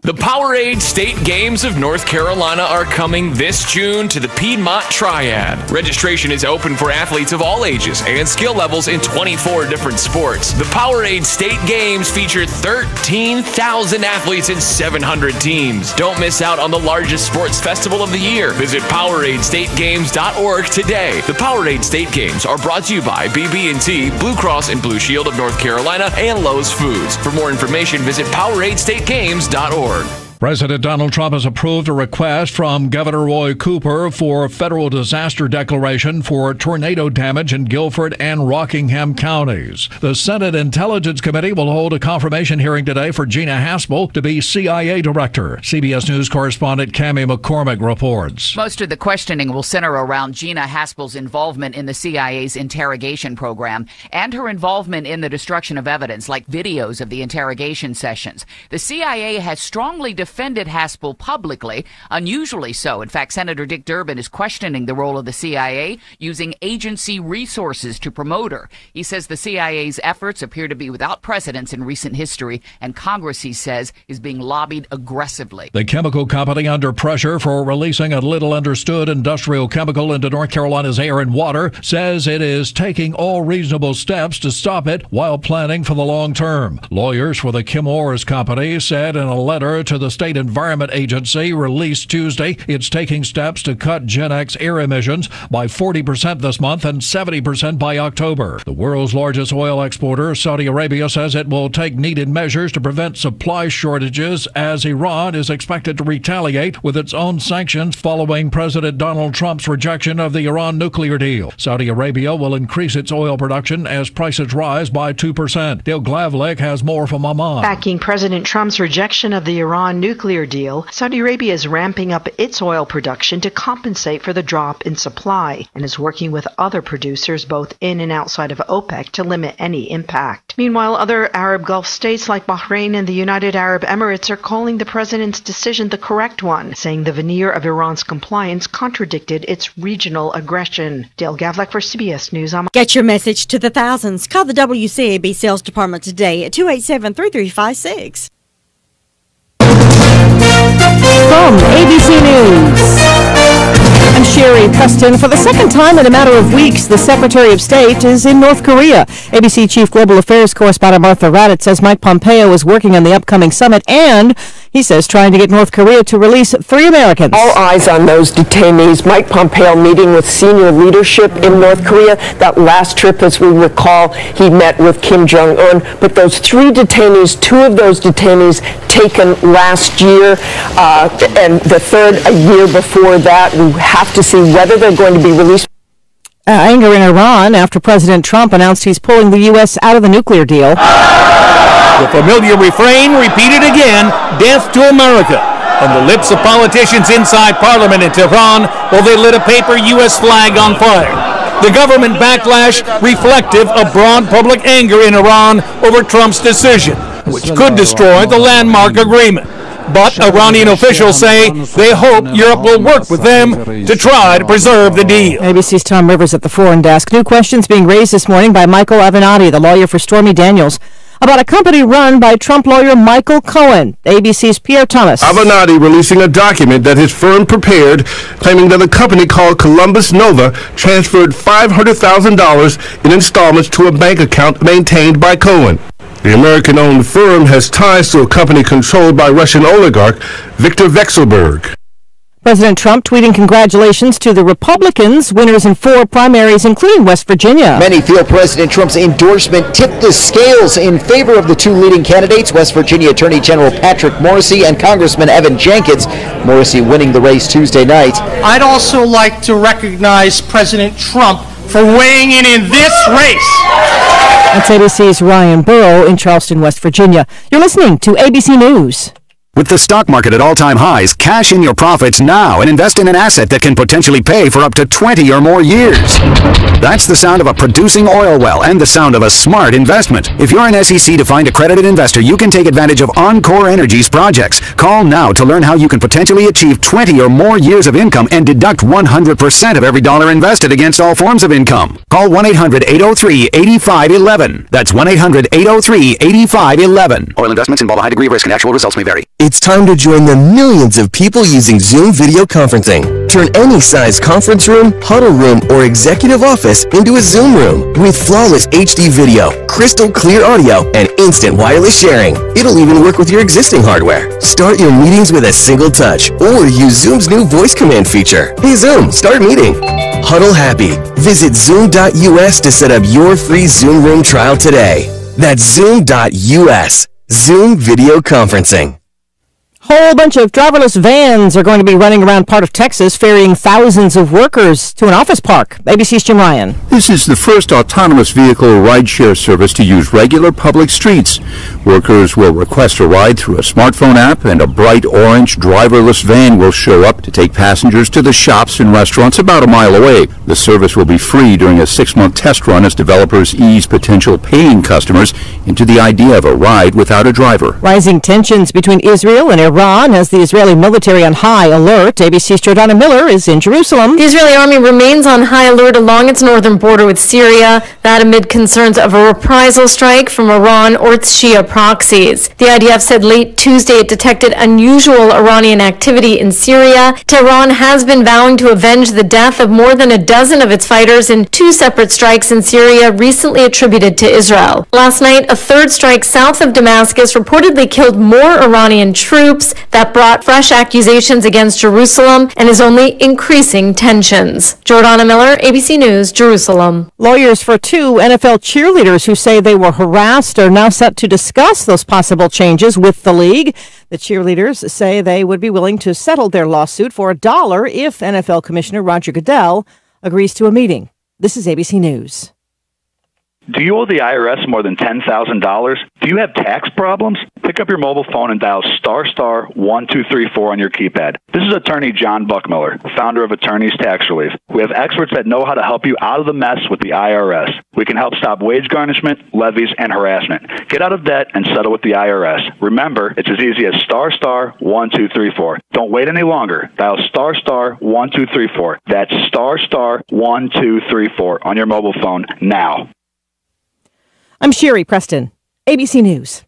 The Powerade State Games of North Carolina are coming this June to the Piedmont Triad. Registration is open for athletes of all ages and skill levels in 24 different sports. The Powerade State Games feature 13,000 athletes and 700 teams. Don't miss out on the largest sports festival of the year. Visit PoweradeStateGames.org today. The Powerade State Games are brought to you by BB&T, Blue Cross and Blue Shield of North Carolina, and Lowe's Foods. For more information, visit PoweradeStateGames.org. President Donald Trump has approved a request from Governor Roy Cooper for federal disaster declaration for tornado damage in Guilford and Rockingham counties. The Senate Intelligence Committee will hold a confirmation hearing today for Gina Haspel to be CIA director. CBS News correspondent Cammie McCormick reports. Most of the questioning will center around Gina Haspel's involvement in the CIA's interrogation program and her involvement in the destruction of evidence, like videos of the interrogation sessions. The CIA has strongly defended Haspel publicly, unusually so. In fact, Senator Dick Durbin is questioning the role of the CIA using agency resources to promote her. He says the CIA's efforts appear to be without precedence in recent history, and Congress, he says, is being lobbied aggressively. The chemical company under pressure for releasing a little understood industrial chemical into North Carolina's air and water says it is taking all reasonable steps to stop it while planning for the long term. Lawyers for the Chemours company said in a letter to the State Environment Agency released Tuesday it's taking steps to cut Gen X air emissions by 40% this month and 70% by October. The world's largest oil exporter, Saudi Arabia, says it will take needed measures to prevent supply shortages as Iran is expected to retaliate with its own sanctions following President Donald Trump's rejection of the Iran nuclear deal. Saudi Arabia will increase its oil production as prices rise by 2%. Dale Glavlik has more from Amman. Backing President Trump's rejection of the Iran nuclear deal, Saudi Arabia is ramping up its oil production to compensate for the drop in supply and is working with other producers both in and outside of OPEC to limit any impact. Meanwhile, other Arab Gulf states like Bahrain and the United Arab Emirates are calling the president's decision the correct one, saying the veneer of Iran's compliance contradicted its regional aggression. Dale Gavlik for CBS News. Get your message to the thousands. Call the WCAB sales department today at 287-3356. From ABC News, I'm Sherry Preston. For the second time in a matter of weeks, the Secretary of State is in North Korea. ABC Chief Global Affairs Correspondent Martha Raddatz says Mike Pompeo is working on the upcoming summit and, he says, trying to get North Korea to release 3 Americans. All eyes on those detainees. Mike Pompeo meeting with senior leadership in North Korea. That last trip, as we recall, he met with Kim Jong-un. But those 3 detainees, 2 of those detainees taken last year, and the third a year before that. We have to see whether they're going to be released. Anger in Iran after President Trump announced he's pulling the U.S. out of the nuclear deal. The familiar refrain repeated again, death to America, on the lips of politicians inside Parliament in Tehran while they lit a paper U.S. flag on fire. The government backlash reflective of broad public anger in Iran over Trump's decision, which could destroy the landmark agreement. But Iranian officials say they hope Europe will work with them to try to preserve the deal. ABC's Tom Rivers at the Foreign Desk. New questions being raised this morning by Michael Avenatti, the lawyer for Stormy Daniels, about a company run by Trump lawyer Michael Cohen. ABC's Pierre Thomas. Avenatti releasing a document that his firm prepared, claiming that a company called Columbus Nova transferred $500,000 in installments to a bank account maintained by Cohen. The American-owned firm has ties to a company controlled by Russian oligarch Viktor Vekselberg. President Trump tweeting congratulations to the Republicans, winners in 4 primaries, including West Virginia. Many feel President Trump's endorsement tipped the scales in favor of the 2 leading candidates, West Virginia Attorney General Patrick Morrisey and Congressman Evan Jenkins. Morrisey winning the race Tuesday night. I'd also like to recognize President Trump for weighing in this race. That's ABC's Ryan Burrow in Charleston, West Virginia. You're listening to ABC News. With the stock market at all-time highs, cash in your profits now and invest in an asset that can potentially pay for up to 20 or more years. That's the sound of a producing oil well and the sound of a smart investment. If you're an SEC-defined accredited investor, you can take advantage of Encore Energy's projects. Call now to learn how you can potentially achieve 20 or more years of income and deduct 100% of every dollar invested against all forms of income. Call 1-800-803-8511. That's 1-800-803-8511. Oil investments involve a high degree of risk and actual results may vary. It's time to join the millions of people using Zoom video conferencing. Turn any size conference room, huddle room, or executive office into a Zoom room with flawless HD video, crystal clear audio, and instant wireless sharing. It'll even work with your existing hardware. Start your meetings with a single touch or use Zoom's new voice command feature. Hey Zoom, start meeting. Huddle happy. Visit Zoom.us to set up your free Zoom room trial today. That's Zoom.us. Zoom video conferencing. Whole bunch of driverless vans are going to be running around part of Texas, ferrying thousands of workers to an office park. ABC's Jim Ryan. This is the first autonomous vehicle rideshare service to use regular public streets. Workers will request a ride through a smartphone app, and a bright orange driverless van will show up to take passengers to the shops and restaurants about a mile away. The service will be free during a 6-month test run as developers ease potential paying customers into the idea of a ride without a driver. Rising tensions between Israel and Iran has the Israeli military on high alert. ABC's Jordana Miller is in Jerusalem. The Israeli army remains on high alert along its northern border with Syria, that amid concerns of a reprisal strike from Iran or its Shia proxies. The IDF said late Tuesday it detected unusual Iranian activity in Syria. Tehran has been vowing to avenge the death of more than a dozen of its fighters in 2 separate strikes in Syria recently attributed to Israel. Last night, a 3rd strike south of Damascus reportedly killed more Iranian troops. That brought fresh accusations against Jerusalem and is only increasing tensions. Jordana Miller, ABC News, Jerusalem. Lawyers for 2 NFL cheerleaders who say they were harassed are now set to discuss those possible changes with the league. The cheerleaders say they would be willing to settle their lawsuit for $1 if NFL Commissioner Roger Goodell agrees to a meeting. This is ABC News. Do you owe the IRS more than $10,000? Do you have tax problems? Pick up your mobile phone and dial **1234 on your keypad. This is attorney John Buckmiller, founder of Attorneys Tax Relief. We have experts that know how to help you out of the mess with the IRS. We can help stop wage garnishment, levies, and harassment. Get out of debt and settle with the IRS. Remember, it's as easy as *1234. Don't wait any longer. Dial *1234. That's *1234 on your mobile phone now. I'm Sherry Preston, ABC News.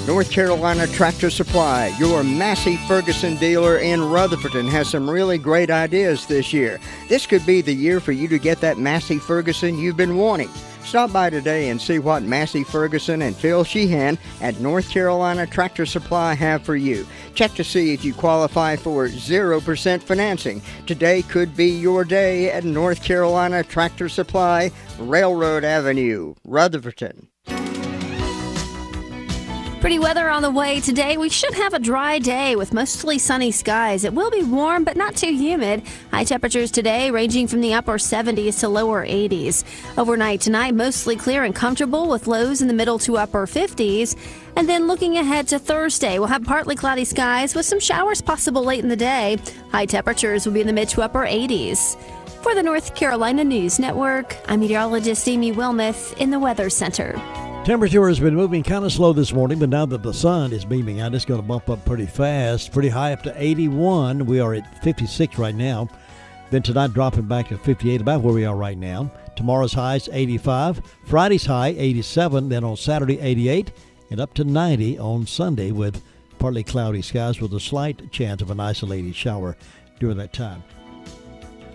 North Carolina Tractor Supply, your Massey Ferguson dealer in Rutherfordton, has some really great ideas this year. This could be the year for you to get that Massey Ferguson you've been wanting. Stop by today and see what Massey Ferguson and Phil Sheehan at North Carolina Tractor Supply have for you. Check to see if you qualify for 0% financing. Today could be your day at North Carolina Tractor Supply, Railroad Avenue, Rutherfordton. Pretty weather on the way today. We should have a dry day with mostly sunny skies. It will be warm, but not too humid. High temperatures today ranging from the upper 70s to lower 80s. Overnight tonight, mostly clear and comfortable with lows in the middle to upper 50s. And then looking ahead to Thursday, we'll have partly cloudy skies with some showers possible late in the day. High temperatures will be in the mid to upper 80s. For the North Carolina News Network, I'm meteorologist Amy Wilmoth in the Weather Center. Temperature has been moving kind of slow this morning, but now that the sun is beaming out, it's going to bump up pretty fast, pretty high up to 81. We are at 56 right now. Then tonight dropping back to 58, about where we are right now. Tomorrow's high is 85. Friday's high, 87. Then on Saturday, 88. And up to 90 on Sunday with partly cloudy skies with a slight chance of an isolated shower during that time.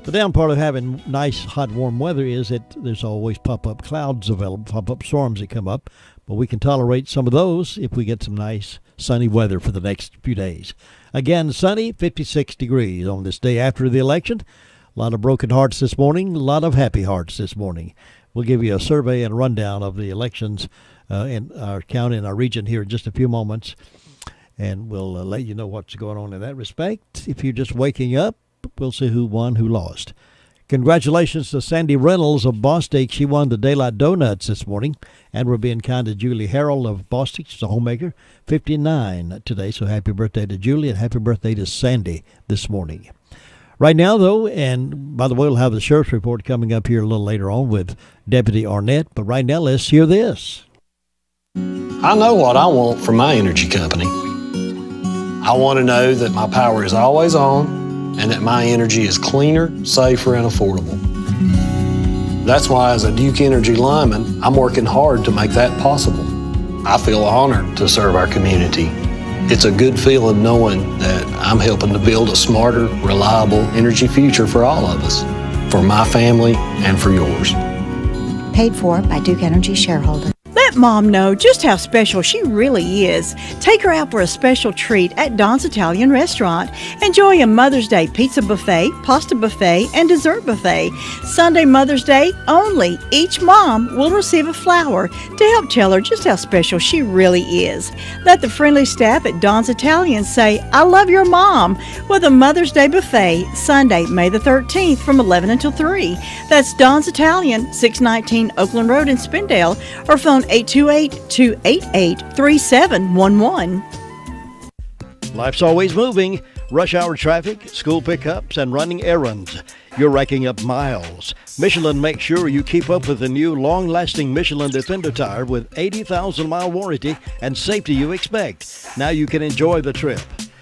The down part of having nice, hot, warm weather is that there's always pop-up clouds available, pop-up storms that come up. But we can tolerate some of those if we get some nice, sunny weather for the next few days. Again, sunny, 56 degrees on this day after the election. A lot of broken hearts this morning, a lot of happy hearts this morning. We'll give you a survey and rundown of the elections in our county and our region here in just a few moments. And we'll let you know what's going on in that respect. If you're just waking up, we'll see who won, who lost. Congratulations to Sandy Reynolds of Bostic. She won the Daylight Donuts this morning. And we're being kind to Julie Harrell of Bostic. She's a homemaker, 59 today. So happy birthday to Julie and happy birthday to Sandy this morning. Right now, though, and by the way, we'll have the sheriff's report coming up here a little later on with Deputy Arnett. But right now, let's hear this. I know what I want from my energy company. I want to know that my power is always on and that my energy is cleaner, safer, and affordable. That's why as a Duke Energy lineman, I'm working hard to make that possible. I feel honored to serve our community. It's a good feeling knowing that I'm helping to build a smarter, reliable energy future for all of us, for my family and for yours. Paid for by Duke Energy shareholders. Let Mom know just how special she really is. Take her out for a special treat at Don's Italian Restaurant. Enjoy a Mother's Day pizza buffet, pasta buffet, and dessert buffet. Sunday Mother's Day only. Each mom will receive a flower to help tell her just how special she really is. Let the friendly staff at Don's Italian say, "I love your mom," with a Mother's Day buffet Sunday, May the 13th from 11 until 3. That's Don's Italian, 619 Oakland Road in Spindale, or phone 828-288-3711. Life's always moving. Rush hour traffic, school pickups, and running errands. You're racking up miles. Michelin makes sure you keep up with the new long-lasting Michelin Defender tire with 80,000-mile warranty and safety you expect. Now you can enjoy the trip.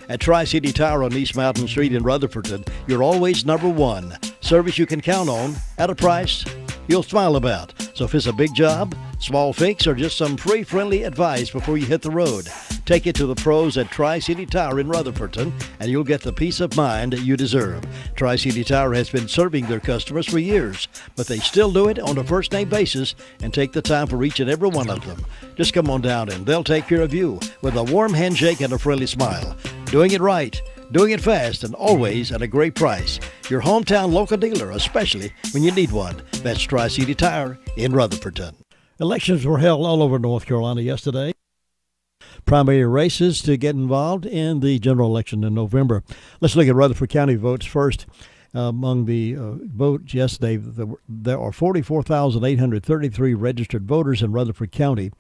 At Tri-City Tire on East Mountain Street in Rutherfordton, you're always number one. Service you can count on at a price you'll smile about. So if it's a big job, small fix, or just some free friendly advice before you hit the road, take it to the pros at Tri-City Tire in Rutherfordton, and you'll get the peace of mind you deserve. Tri-City Tire has been serving their customers for years, but they still do it on a first-name basis and take the time for each and every one of them. Just come on down and they'll take care of you with a warm handshake and a friendly smile. Doing it right, doing it fast, and always at a great price. Your hometown local dealer, especially when you need one. That's Tri-City Tire in Rutherfordton. Elections were held all over North Carolina yesterday. Primary races to get involved in the general election in November. Let's look at Rutherford County votes first. Among the votes yesterday, there are 44,833 registered voters in Rutherford County.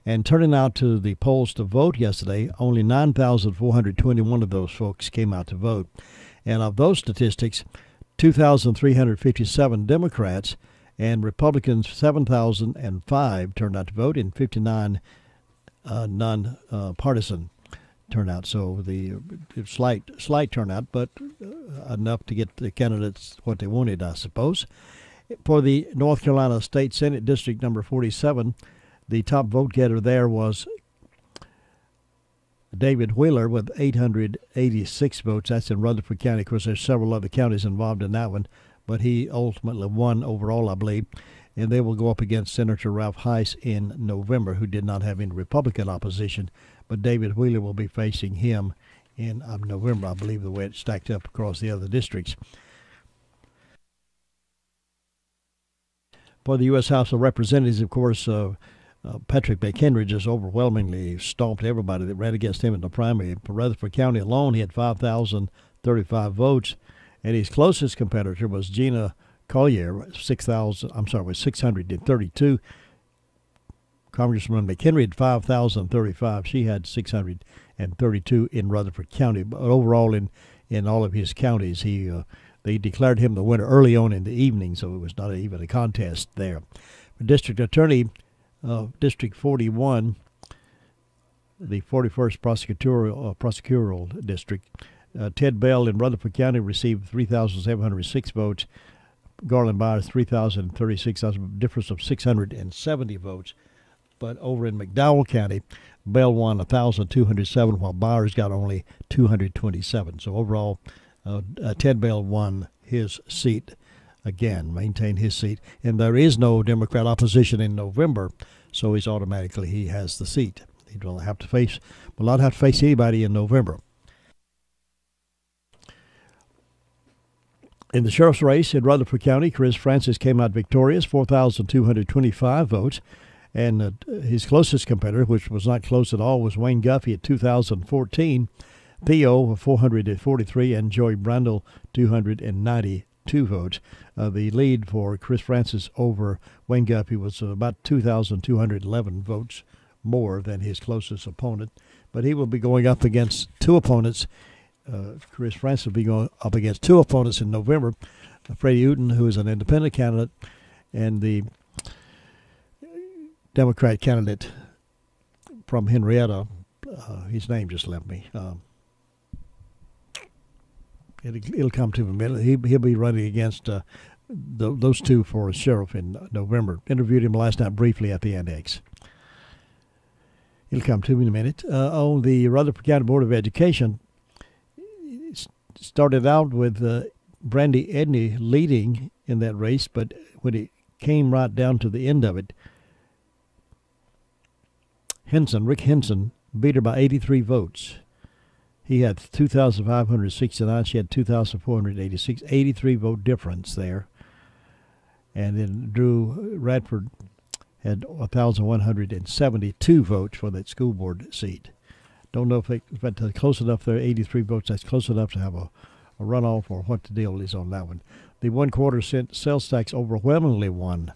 And turning out to the polls to vote yesterday, only 9,421 of those folks came out to vote. And of those statistics, 2,357 Democrats and Republicans, 7,005 turned out to vote, and 59 non-partisan turnout. So the slight turnout, but enough to get the candidates what they wanted, I suppose. For the North Carolina State Senate District number 47, the top vote getter there was David Wheeler with 886 votes. That's in Rutherford County. Of course, there's several other counties involved in that one, but he ultimately won overall, I believe. And they will go up against Senator Ralph Heiss in November, who did not have any Republican opposition. But David Wheeler will be facing him in November, I believe, the way it's stacked up across the other districts. For the U.S. House of Representatives, of course, Patrick McHenry just overwhelmingly stomped everybody that ran against him in the primary. For Rutherford County alone, he had 5,035 votes, and his closest competitor was Gina Collier, with 632. Congressman McHenry had 5,035. She had 632 in Rutherford County. But overall, in all of his counties, they declared him the winner early on in the evening, so it was not even a contest there. For District Attorney, District 41, the 41st prosecutorial district, Ted Bell in Rutherford County received 3,706 votes. Garland Byers 3,036. That's a difference of 670 votes. But over in McDowell County, Bell won 1,207, while Byers got only 227. So overall, Ted Bell won his seat again, maintained his seat. And there is no Democrat opposition in November, so he has the seat. He will not have to face anybody in November. In the sheriff's race in Rutherford County, Chris Francis came out victorious, 4,225 votes. And his closest competitor, which was not close at all, was Wayne Guffey at 2,014, Theo 443, and Joey Brandel 290 2 votes. The lead for Chris Francis over Wayne Guppy was about 2,211 votes more than his closest opponent. But he will be going up against two opponents. Chris Francis will be going up against two opponents in November. Freddie Uten, who is an independent candidate, and the Democrat candidate from Henrietta. His name just left me. It'll come to him in a minute. He'll be running against those two for sheriff in November. Interviewed him last night briefly at the Annex. It'll come to me in a minute. On the Rutherford County Board of Education, started out with Brandy Edney leading in that race, but when it came right down to the end of it, Rick Henson, beat her by 83 votes. He had 2,569. She had 2,486. 83 vote difference there. And then Drew Radford had 1,172 votes for that school board seat. Don't know if that's close enough there. 83 votes. That's close enough to have a runoff or what the deal is on that one. The 1/4 sales tax overwhelmingly won.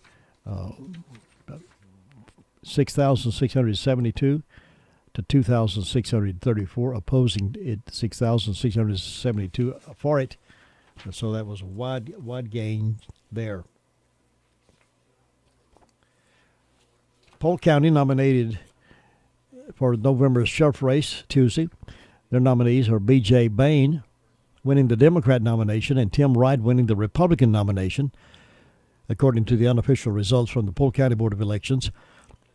6,672 to 2,634, opposing it 6,672 for it. And so that was a wide gain there. Polk County nominated for November's sheriff race Tuesday. Their nominees are B.J. Bain winning the Democrat nomination and Tim Wright winning the Republican nomination, according to the unofficial results from the Polk County Board of Elections.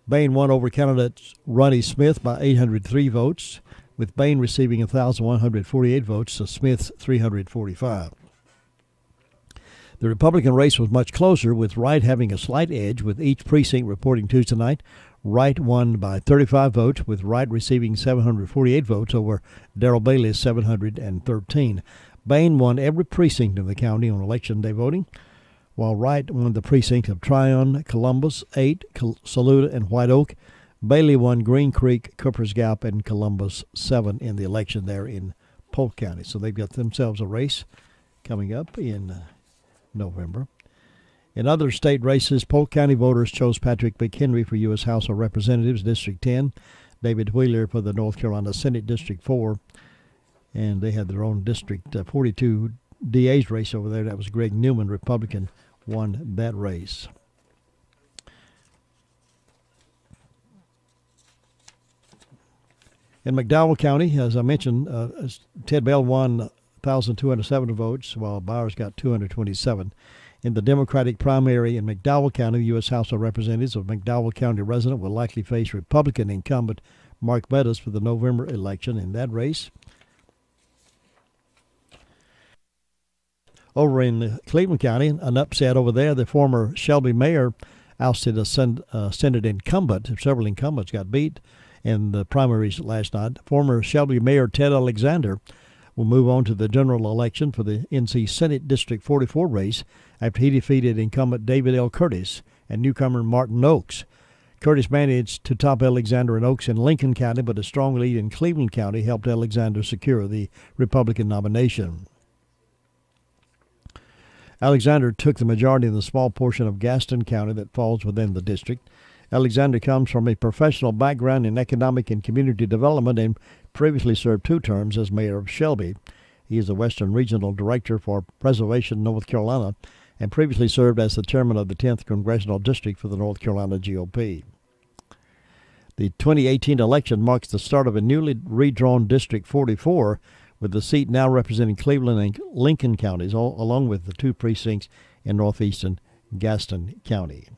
Bain won over candidate Ronnie Smith by 803 votes, with Bain receiving 1,148 votes to Smith's 345. The Republican race was much closer, with Wright having a slight edge, with each precinct reporting Tuesday night. Wright won by 35 votes, with Wright receiving 748 votes over Darrell Bailey's 713. Bain won every precinct in the county on Election Day voting, while Wright won the precinct of Tryon, Columbus, 8, Saluda, and White Oak. Bailey won Green Creek, Cooper's Gap, and Columbus, 7 in the election there in Polk County. So they've got themselves a race coming up in November. In other state races, Polk County voters chose Patrick McHenry for U.S. House of Representatives, District 10, David Wheeler for the North Carolina Senate, District 4, and they had their own District 42 DA's race over there. That was Greg Newman, Republican, won that race. In McDowell County, as I mentioned, Ted Bell won 1,207 votes, while Bowers got 227. In the Democratic primary in McDowell County, the U.S. House of Representatives, a McDowell County resident will likely face Republican incumbent Mark Meadows for the November election in that race. Over in Cleveland County, an upset over there. The former Shelby mayor ousted a Senate incumbent. Several incumbents got beat in the primaries last night. Former Shelby Mayor Ted Alexander will move on to the general election for the NC Senate District 44 race after he defeated incumbent David L. Curtis and newcomer Martin Oaks. Curtis managed to top Alexander and Oaks in Lincoln County, but a strong lead in Cleveland County helped Alexander secure the Republican nomination. Alexander took the majority in the small portion of Gaston County that falls within the district. Alexander comes from a professional background in economic and community development and previously served 2 terms as mayor of Shelby. He is the Western Regional Director for Preservation, North Carolina, and previously served as the chairman of the 10th Congressional District for the North Carolina GOP. The 2018 election marks the start of a newly redrawn District 44, with the seat now representing Cleveland and Lincoln counties, along with the 2 precincts in northeastern Gaston County.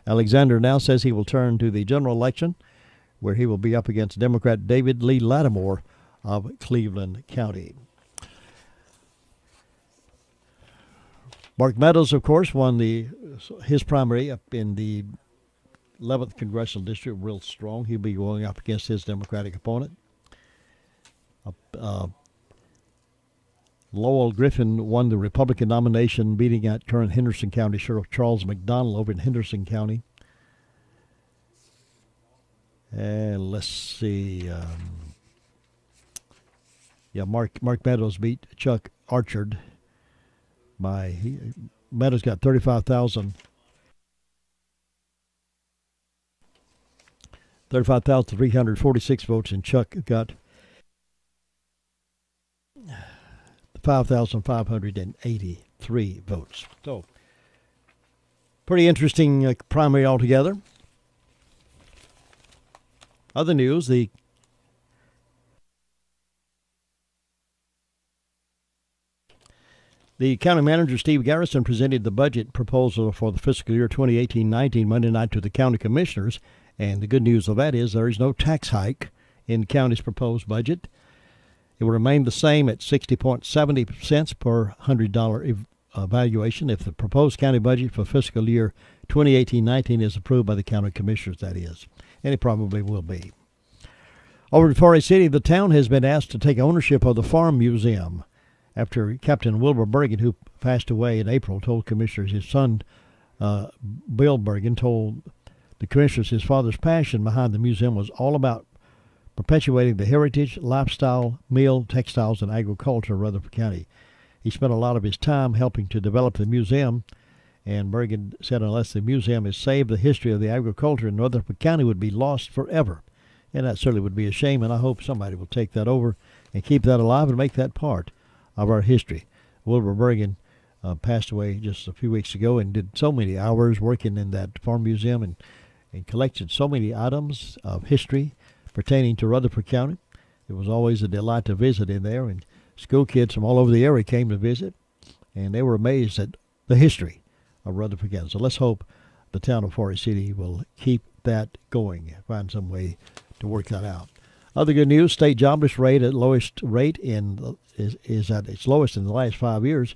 Alexander now says he will turn to the general election, where he will be up against Democrat David Lee Lattimore of Cleveland County. Mark Meadows, of course, won his primary up in the 11th Congressional District real strong. He'll be going up against his Democratic opponent. Lowell Griffin won the Republican nomination, beating out current Henderson County Sheriff Charles McDonald over in Henderson County. And let's see. Mark Meadows beat Chuck Archard Meadows got 35,346 votes, and Chuck got 5,583 votes. So, pretty interesting primary altogether. Other news, the county manager, Steve Garrison, presented the budget proposal for the fiscal year 2018-19 Monday night to the county commissioners. And the good news of that is there is no tax hike in the county's proposed budget. It will remain the same at 60.70 cents per $100 valuation if the proposed county budget for fiscal year 2018-19 is approved by the county commissioners, that is. And it probably will be. Over in Forest City, the town has been asked to take ownership of the Farm Museum after Captain Wilbur Bergen, who passed away in April, told commissioners his son, Bill Bergen, told the commissioners his father's passion behind the museum was all about perpetuating the heritage, lifestyle, meal, textiles, and agriculture of Rutherford County. He spent a lot of his time helping to develop the museum, and Bergen said unless the museum is saved, the history of the agriculture in Rutherford County would be lost forever. And that certainly would be a shame, and I hope somebody will take that over and keep that alive and make that part of our history. Wilbur Bergen passed away just a few weeks ago and did so many hours working in that farm museum and collected so many items of history pertaining to Rutherford County. It was always a delight to visit in there, and school kids from all over the area came to visit, and they were amazed at the history of Rutherford County. So let's hope the town of Forest City will keep that going, find some way to work that out. Other good news, state jobless rate at lowest rate is at its lowest in the last 5 years.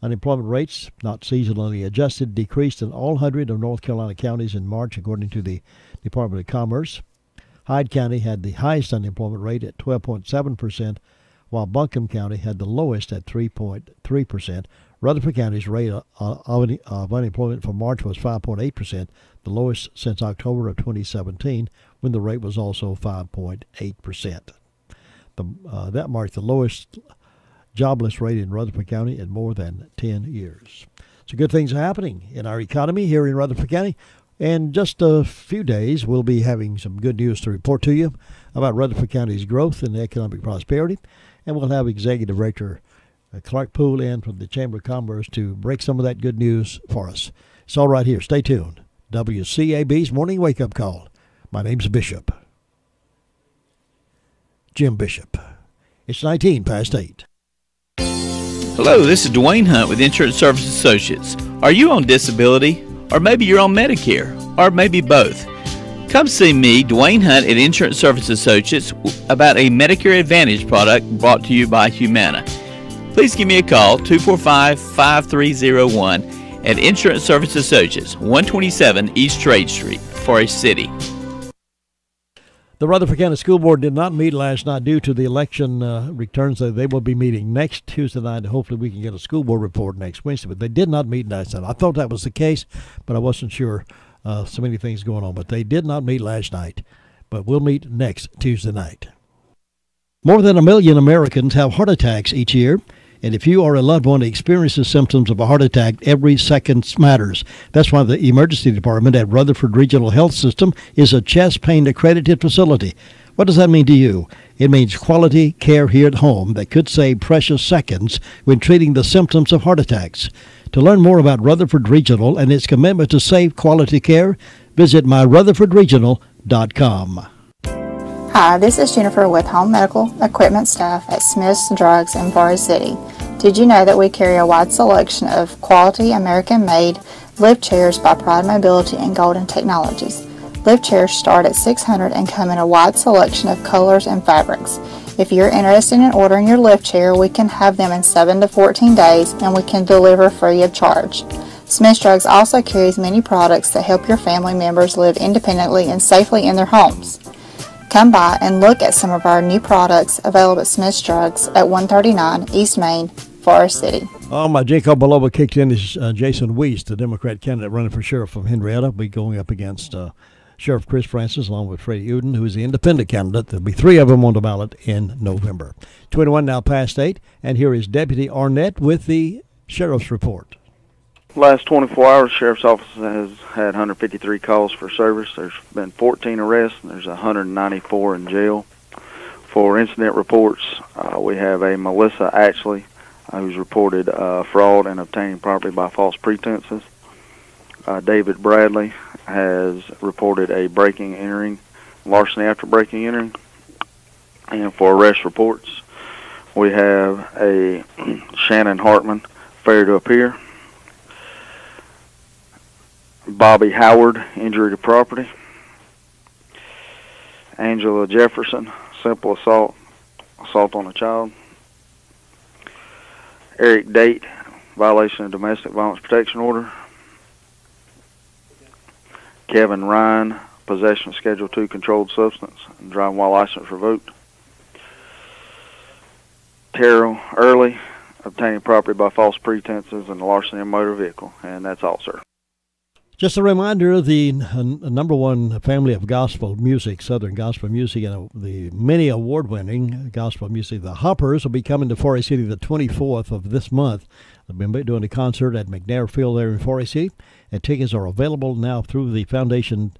Unemployment rates, not seasonally adjusted, decreased in all 100 of North Carolina counties in March, according to the Department of Commerce. Hyde County had the highest unemployment rate at 12.7%, while Buncombe County had the lowest at 3.3%. Rutherford County's rate of unemployment for March was 5.8%, the lowest since October of 2017, when the rate was also 5.8%. That marked the lowest jobless rate in Rutherford County in more than 10 years. So good things are happening in our economy here in Rutherford County. In just a few days, we'll be having some good news to report to you about Rutherford County's growth and economic prosperity. And we'll have Executive Director Clark Poole in from the Chamber of Commerce to break some of that good news for us. It's all right here. Stay tuned. WCAB's Morning Wake Up Call. My name's Bishop. Jim Bishop. It's 19 past 8. Hello, this is Dwayne Hunt with Insurance Service Associates. Are you on disability? Or maybe you're on Medicare? Or maybe both? Come see me, Dwayne Hunt at Insurance Service Associates, about a Medicare Advantage product brought to you by Humana. Please give me a call, 245-5301 at Insurance Service Associates, 127 East Trade Street, Forest City. The Rutherford County School Board did not meet last night due to the election returns. They will be meeting next Tuesday night. Hopefully we can get a school board report next Wednesday. But they did not meet last night. I thought that was the case, but I wasn't sure. So many things going on. But they did not meet last night. But we'll meet next Tuesday night. More than 1 million Americans have heart attacks each year. And if you or a loved one experiences symptoms of a heart attack, every second matters. That's why the emergency department at Rutherford Regional Health System is a chest pain accredited facility. What does that mean to you? It means quality care here at home that could save precious seconds when treating the symptoms of heart attacks. To learn more about Rutherford Regional and its commitment to safe quality care, visit myrutherfordregional.com. Hi, this is Jennifer with Home Medical Equipment Staff at Smith's Drugs in Forest City. Did you know that we carry a wide selection of quality American-made lift chairs by Pride Mobility and Golden Technologies? Lift chairs start at $600 and come in a wide selection of colors and fabrics. If you're interested in ordering your lift chair, we can have them in 7 to 14 days and we can deliver free of charge. Smith's Drugs also carries many products that help your family members live independently and safely in their homes. Come by and look at some of our new products available at Smith's Drugs at 139 East Main, Forest City. Oh, my Jacob Belova kicked in is Jason Weiss, the Democrat candidate running for sheriff from Henrietta. Will be going up against Sheriff Chris Francis along with Freddie Uden, who is the independent candidate. There'll be 3 of them on the ballot in November. 21 now past 8, and here is Deputy Arnett with the Sheriff's Report. Last 24 hours, the Sheriff's Office has had 153 calls for service. There's been 14 arrests, and there's 194 in jail. For incident reports, we have a Melissa Ashley who's reported fraud and obtaining property by false pretenses. David Bradley has reported a breaking entering, larceny after breaking entering. And for arrest reports, we have a Shannon Hartman, failure to appear. Bobby Howard, injury to property. Angela Jefferson, simple assault, assault on a child. Eric Date, violation of domestic violence protection order. Kevin Ryan, possession of Schedule II controlled substance and driving while license revoked. Terrell Early, obtaining property by false pretenses and larceny of motor vehicle. And that's all, sir. Just a reminder, the number one family of gospel music, Southern gospel music, and the many award-winning gospel music, the Hoppers, will be coming to Forest City the 24th of this month. They've been doing a concert at McNair Field there in Forest City, and tickets are available now through the Foundation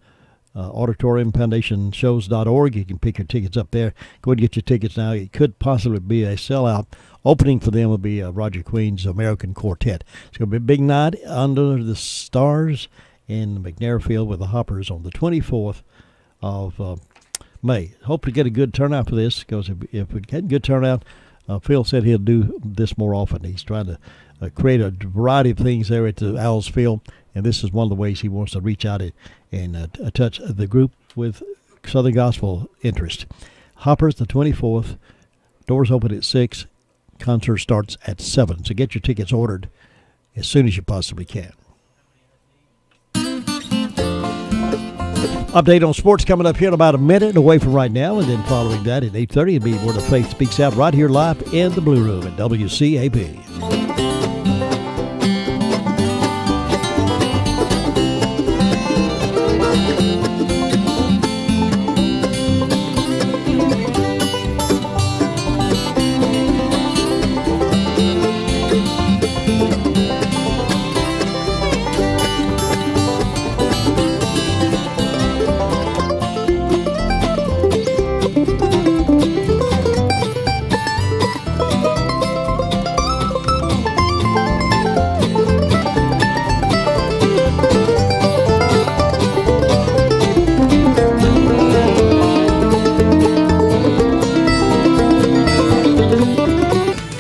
Auditorium, foundationshows.org. You can pick your tickets up there. Go ahead and get your tickets now. It could possibly be a sellout. Opening for them will be Roger Queen's American Quartet. It's going to be a big night under the stars in McNair Field with the Hoppers on the 24th of May. Hope to get a good turnout for this, because if we get a good turnout, Phil said he'll do this more often. He's trying to create a variety of things there at the Owls Field, and this is one of the ways he wants to reach out and touch the group with Southern Gospel interest. Hoppers the 24th, doors open at 6, concert starts at 7. So get your tickets ordered as soon as you possibly can. Update on sports coming up here in about a minute away from right now, and then following that at 8:30 it'll be Word of Faith Speaks Out right here live in the Blue Room at WCAB.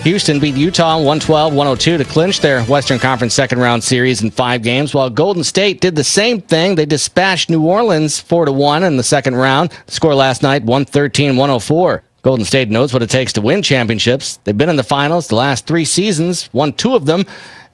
Houston beat Utah 112-102 to clinch their Western Conference second-round series in 5 games, while Golden State did the same thing. They dispatched New Orleans 4-1 in the second round. The score last night, 113-104. Golden State knows what it takes to win championships. They've been in the finals the last 3 seasons, won 2 of them,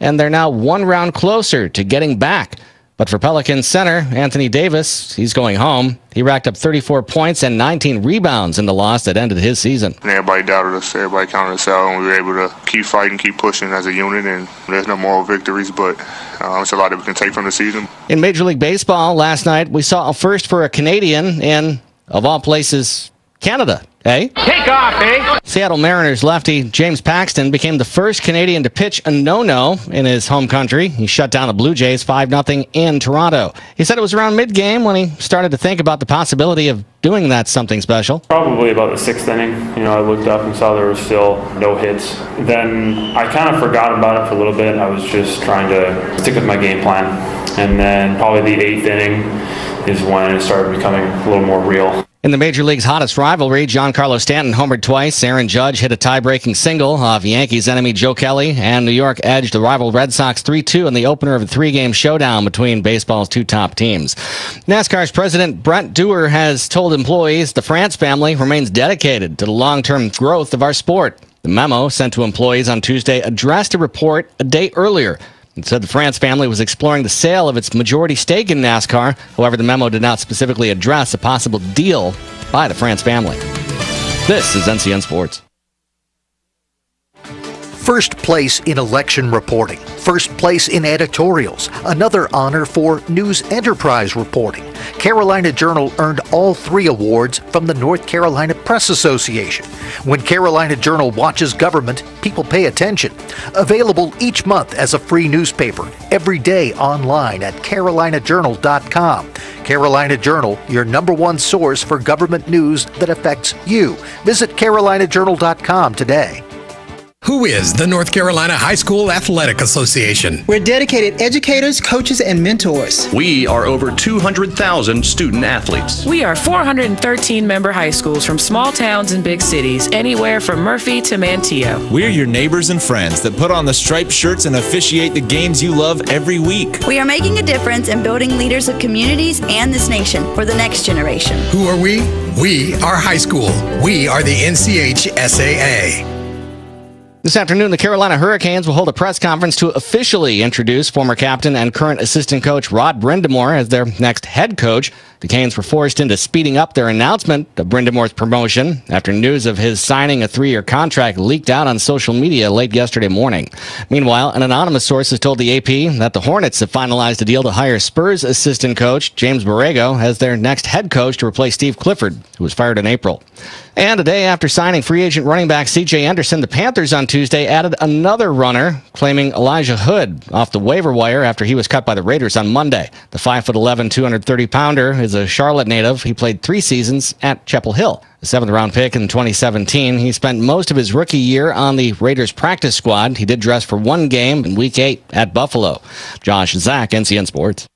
and they're now 1 round closer to getting back. But for Pelicans center Anthony Davis, he's going home. He racked up 34 points and 19 rebounds in the loss that ended his season. Everybody doubted us. Everybody counted us out, and we were able to keep fighting, keep pushing as a unit, and there's no moral victories, but it's a lot that we can take from the season. In Major League Baseball last night, we saw a first for a Canadian in, of all places, Canada. Eh? Take off, eh? Seattle Mariners lefty James Paxton became the first Canadian to pitch a no-no in his home country. He shut down the Blue Jays 5-0 in Toronto. He said it was around mid-game when he started to think about the possibility of doing that something special. Probably about the 6th inning. I looked up and saw there was still no hits. Then I kind of forgot about it for a little bit. I was just trying to stick with my game plan. And then probably the 8th inning is when it started becoming a little more real. In the Major League's hottest rivalry, Giancarlo Stanton homered twice. Aaron Judge hit a tie-breaking single off Yankees enemy Joe Kelly, and New York edged the rival Red Sox 3-2 in the opener of a 3-game showdown between baseball's 2 top teams. NASCAR's president Brent Dewar has told employees the France family remains dedicated to the long-term growth of our sport. The memo sent to employees on Tuesday addressed a report a day earlier. It said the France family was exploring the sale of its majority stake in NASCAR. However, the memo did not specifically address a possible deal by the France family. This is NCN Sports. First place in election reporting. First place in editorials. Another honor for news enterprise reporting. Carolina Journal earned all 3 awards from the North Carolina Press Association. When Carolina Journal watches government, people pay attention. Available each month as a free newspaper, every day online at carolinajournal.com. Carolina Journal, your #1 source for government news that affects you. Visit carolinajournal.com today. Who is the North Carolina High School Athletic Association? We're dedicated educators, coaches, and mentors. We are over 200,000 student athletes. We are 413 member high schools from small towns and big cities, anywhere from Murphy to Manteo. We're your neighbors and friends that put on the striped shirts and officiate the games you love every week. We are making a difference in building leaders of communities and this nation for the next generation. Who are we? We are high school. We are the NCHSAA. This afternoon, the Carolina Hurricanes will hold a press conference to officially introduce former captain and current assistant coach Rod Brindamore as their next head coach. The Canes were forced into speeding up their announcement of Brindamore's promotion after news of his signing a 3-year contract leaked out on social media late yesterday morning. Meanwhile, an anonymous source has told the AP that the Hornets have finalized a deal to hire Spurs assistant coach James Borrego as their next head coach to replace Steve Clifford, who was fired in April. And a day after signing free agent running back C.J. Anderson, the Panthers on Tuesday added another runner, claiming Elijah Hood off the waiver wire after he was cut by the Raiders on Monday. The 5'11", 230-pounder is a Charlotte native. He played 3 seasons at Chapel Hill. A 7th-round pick in 2017, he spent most of his rookie year on the Raiders practice squad. He did dress for 1 game in Week 8 at Buffalo. Josh Zach, NCN Sports.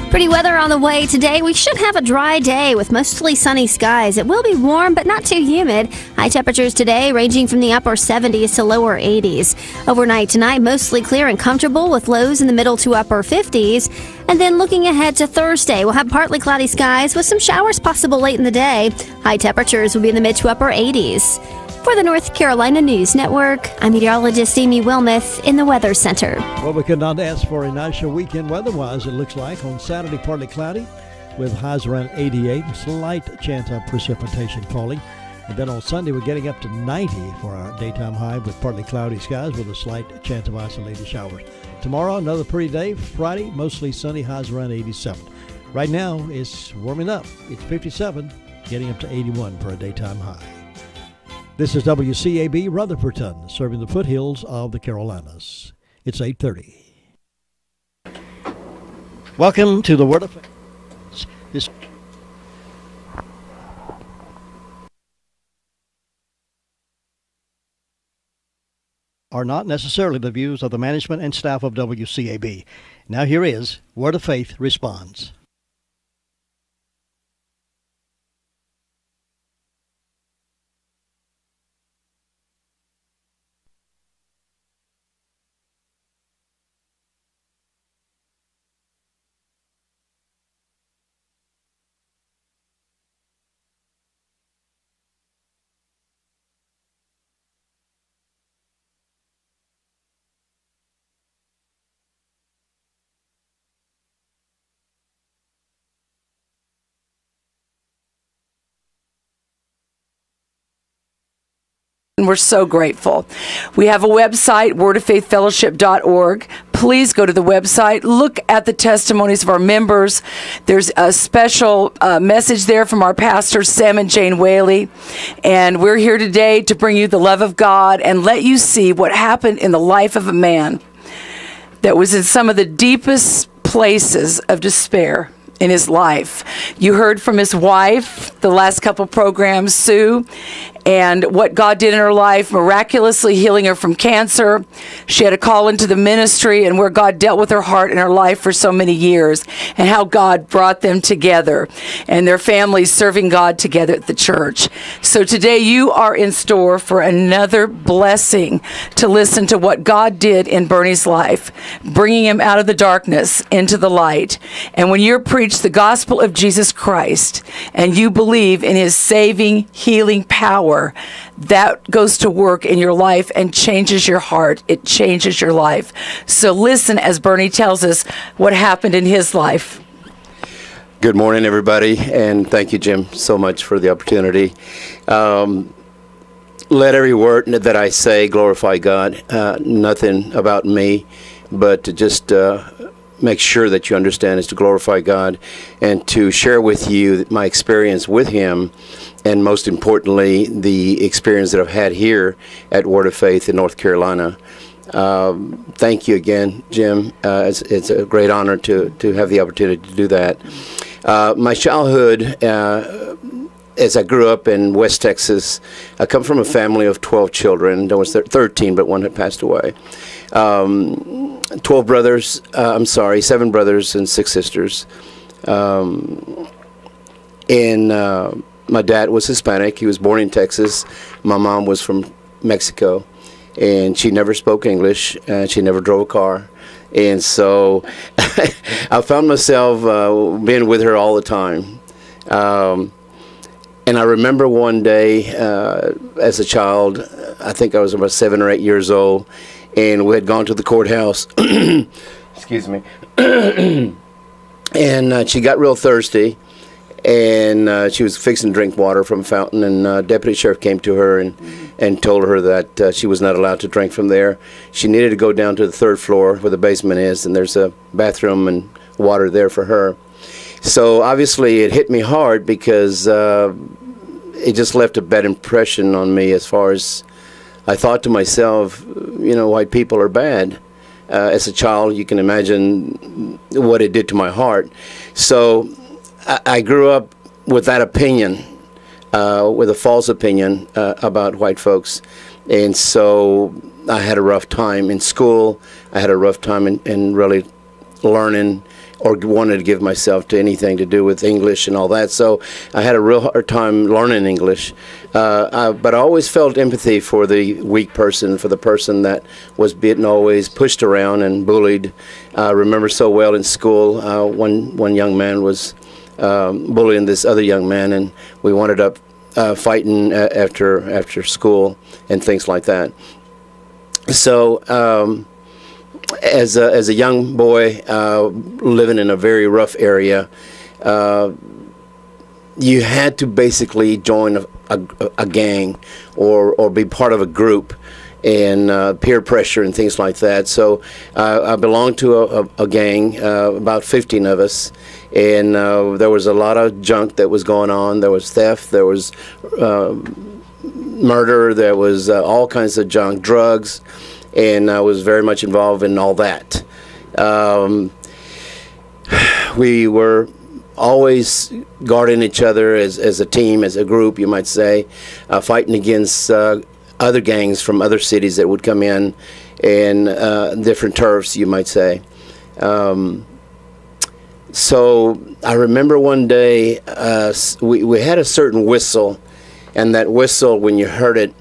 Pretty weather on the way today. We should have a dry day with mostly sunny skies. It will be warm, but not too humid. High temperatures today ranging from the upper 70s to lower 80s. Overnight tonight, mostly clear and comfortable with lows in the middle to upper 50s. And then looking ahead to Thursday, we'll have partly cloudy skies with some showers possible late in the day. High temperatures will be in the mid to upper 80s. For the North Carolina News Network, I'm meteorologist Amy Wilmoth in the Weather Center. Well, we could not ask for a nicer weekend weather-wise, it looks like. On Saturday, partly cloudy with highs around 88, slight chance of precipitation falling. And then on Sunday, we're getting up to 90 for our daytime high with partly cloudy skies with a slight chance of isolated showers. Tomorrow, another pretty day. Friday, mostly sunny, highs around 87. Right now, it's warming up. It's 57, getting up to 81 for a daytime high. This is WCAB Rutherfordton, serving the foothills of the Carolinas. It's 8:30. Welcome to the Word of Faith. This are not necessarily the views of the management and staff of WCAB. Now here is Word of Faith Responds. And we're so grateful. We have a website, wordoffaithfellowship.org. Please go to the website. Look at the testimonies of our members. There's a special message there from our pastors, Sam and Jane Whaley. And we're here today to bring you the love of God and let you see what happened in the life of a man that was in some of the deepest places of despair in his life. You heard from his wife the last couple programs, Sue, and what God did in her life, miraculously healing her from cancer. She had a call into the ministry and where God dealt with her heart and her life for so many years, and how God brought them together and their families serving God together at the church. So today you are in store for another blessing to listen to what God did in Bernie's life, bringing him out of the darkness into the light. And when you're preached the gospel of Jesus Christ and you believe in his saving, healing power, that goes to work in your life and changes your heart. It changes your life. So listen as Bernie tells us what happened in his life. Good morning, everybody, and thank you, Jim, so much for the opportunity. Let every word that I say glorify God. Nothing about me, but to just make sure that you understand is to glorify God and to share with you my experience with Him, and most importantly, the experience that I've had here at Word of Faith in North Carolina. Thank you again, Jim. It's a great honor to have the opportunity to do that. My childhood, as I grew up in West Texas, I come from a family of 12 children. There was 13, but one had passed away. 7 brothers and 6 sisters. My dad was Hispanic. He was born in Texas. My mom was from Mexico, and she never spoke English, and she never drove a car. And so I found myself being with her all the time. And I remember one day as a child, I think I was about 7 or 8 years old, and we had gone to the courthouse. Excuse me. And she got real thirsty, and she was fixing to drink water from a fountain, and Deputy Sheriff came to her and told her that she was not allowed to drink from there. She needed to go down to the 3rd floor where the basement is, and there's a bathroom and water there for her. So obviously it hit me hard because it just left a bad impression on me, as far as I thought to myself, white people are bad. As a child, you can imagine what it did to my heart. So I grew up with that opinion, with a false opinion about white folks. And so I had a rough time in school. I had a rough time in really learning or wanted to give myself to anything to do with English and all that. So I had a real hard time learning English. But I always felt empathy for the weak person, for the person that was being always pushed around and bullied. I remember so well in school, one young man was bullying this other young man, and we wound up fighting after school and things like that. So as a young boy living in a very rough area, you had to basically join a gang or be part of a group, and peer pressure and things like that. So I belonged to a gang, about 15 of us, and there was a lot of junk that was going on. There was theft, there was murder, there was all kinds of junk, drugs, and I was very much involved in all that. We were always guarding each other as a team, as a group, you might say, fighting against other gangs from other cities that would come in, and different turfs, you might say. So I remember one day we had a certain whistle, and that whistle, when you heard it,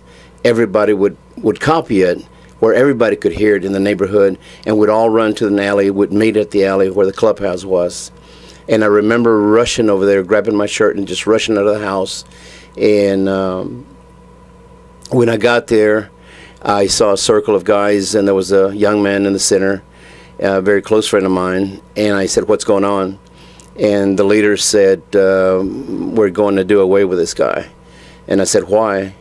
everybody would copy it, where everybody could hear it in the neighborhood, and would all run to the alley, would meet at the alley where the clubhouse was. And I remember rushing over there, grabbing my shirt and just rushing out of the house. And when I got there, I saw a circle of guys, and there was a young man in the center, a very close friend of mine. And I said, "What's going on?" And the leader said, "We're going to do away with this guy." And I said, "Why?"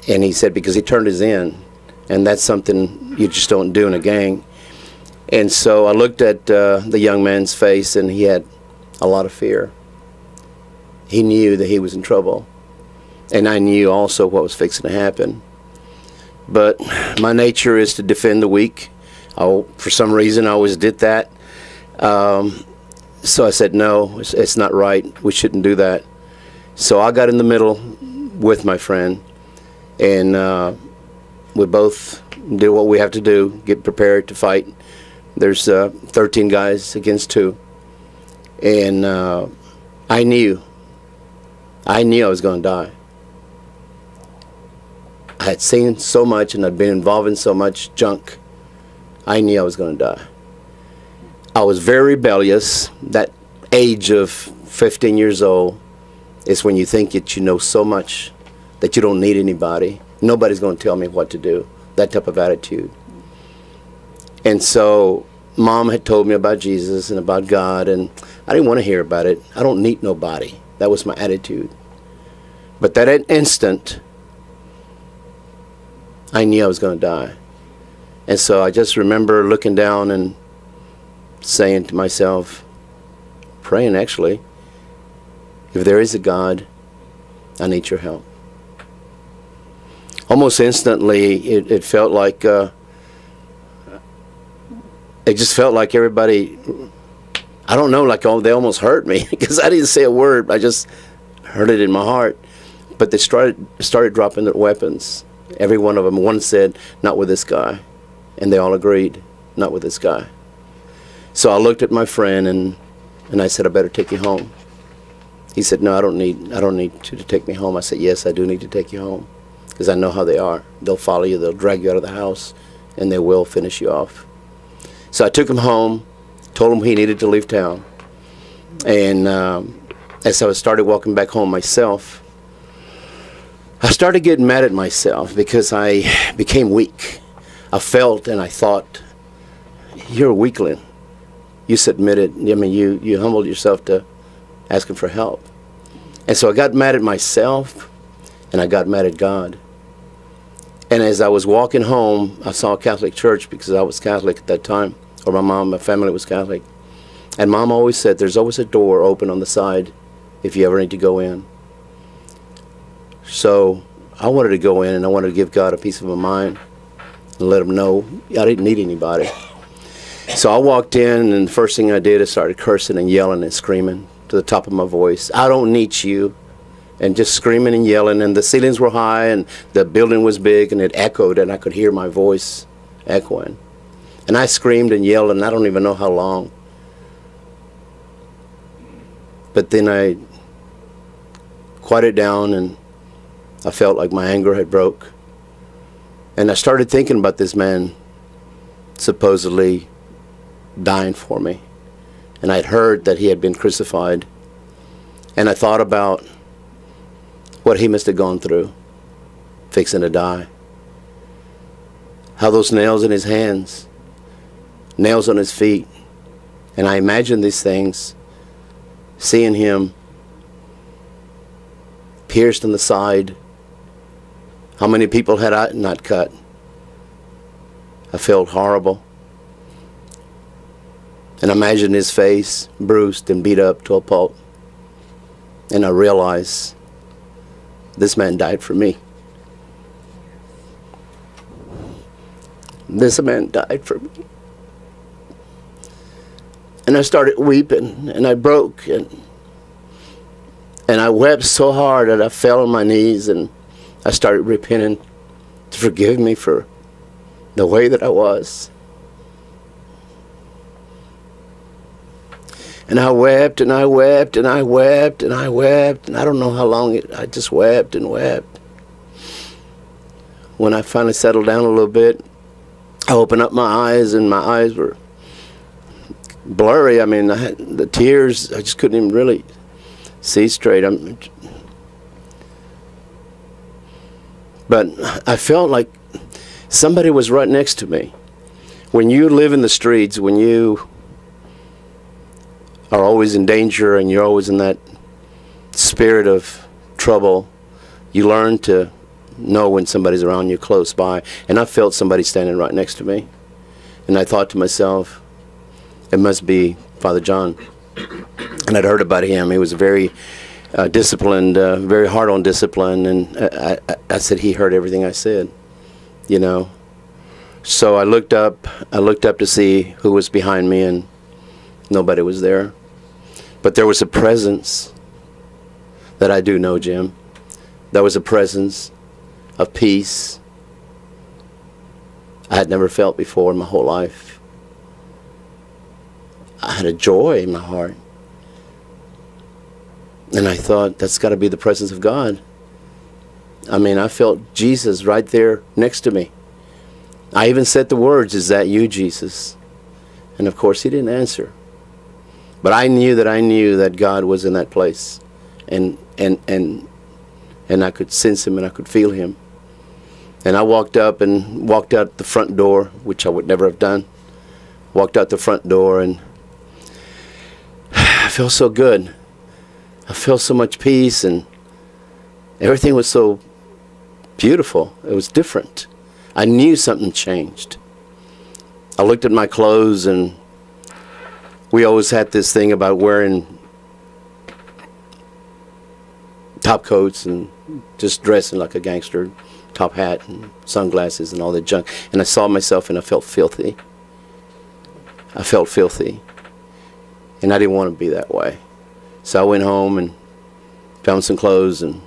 And he said, "Because he turned us in. And that's something you just don't do in a gang." And so I looked at the young man's face, and he had a lot of fear. He knew that he was in trouble. And I knew also what was fixing to happen. But my nature is to defend the weak. For some reason, I always did that. So I said, "No, it's not right. We shouldn't do that." So I got in the middle with my friend, and we both did what we have to do, get prepared to fight. There's 13 guys against 2. And I knew I was going to die. I had seen so much, and I'd been involved in so much junk. I knew I was going to die. I was very rebellious. That age of 15 years old is when you think that you know so much that you don't need anybody. Nobody's going to tell me what to do. That type of attitude. And so Mom had told me about Jesus and about God, and I didn't want to hear about it. I don't need nobody. That was my attitude. But that instant, I knew I was going to die. And so I just remember looking down and saying to myself, praying actually, if there is a God, I need your help. Almost instantly, it felt like, it just felt like everybody, I don't know, like they almost hurt me because I didn't say a word. I just heard it in my heart. But they started dropping their weapons. Every one of them. One said, not with this guy. And they all agreed, not with this guy. So I looked at my friend and I said, I better take you home. He said, no, I don't need you to take me home. I said, yes, I do need to take you home. Because I know how they are. They'll follow you, they'll drag you out of the house, and they will finish you off. So I took him home, told him he needed to leave town. And as I started walking back home myself, I started getting mad at myself because I became weak. I felt and I thought, you're a weakling. You submitted, I mean, you humbled yourself to asking for help. And so I got mad at myself and I got mad at God. And as I was walking home, I saw a Catholic church because I was Catholic at that time, or my family was Catholic. And Mom always said, there's always a door open on the side if you ever need to go in. So I wanted to go in and I wanted to give God a piece of my mind and let him know I didn't need anybody. So I walked in and the first thing I did is started cursing and yelling and screaming to the top of my voice. I don't need you. And just screaming and yelling, and the ceilings were high and the building was big and it echoed and I could hear my voice echoing. And I screamed and yelled and I don't even know how long. But then I quieted down and I felt like my anger had broke. And I started thinking about this man supposedly dying for me. And I'd heard that he had been crucified. And I thought about what he must have gone through, fixing to die. How those nails in his hands, nails on his feet. And I imagined these things, seeing him pierced in the side. How many people had I not cut? I felt horrible. And I imagined his face bruised and beat up to a pulp. And I realized this man died for me. This man died for me. And I started weeping and I broke and I wept so hard that I fell on my knees and I started repenting to forgive me for the way that I was. And I wept and I wept and I wept and I wept and I don't know how long I just wept and wept. When I finally settled down a little bit, I opened up my eyes and my eyes were blurry. I mean, I had the tears, I just couldn't even really see straight. But I felt like somebody was right next to me. When you live in the streets, when you are always in danger and you're always in that spirit of trouble, you learn to know when somebody's around you close by. And I felt somebody standing right next to me. And I thought to myself, it must be Father John. And I'd heard about him. He was very disciplined, very hard on discipline. And I said he heard everything I said, you know. So I looked up to see who was behind me, and nobody was there. But there was a presence that I do know, Jim. There was a presence of peace I had never felt before in my whole life. I had a joy in my heart. And I thought, that's got to be the presence of God. I mean, I felt Jesus right there next to me. I even said the words, "Is that you, Jesus?" And of course, he didn't answer. But I knew that God was in that place. And I could sense him and I could feel him. And I walked out the front door, which I would never have done. Walked out the front door and I felt so good. I felt so much peace and everything was so beautiful. It was different. I knew something changed. I looked at my clothes and we always had this thing about wearing top coats and just dressing like a gangster, top hat and sunglasses and all that junk. And I saw myself and I felt filthy. I felt filthy. And I didn't want to be that way. So I went home and found some clothes and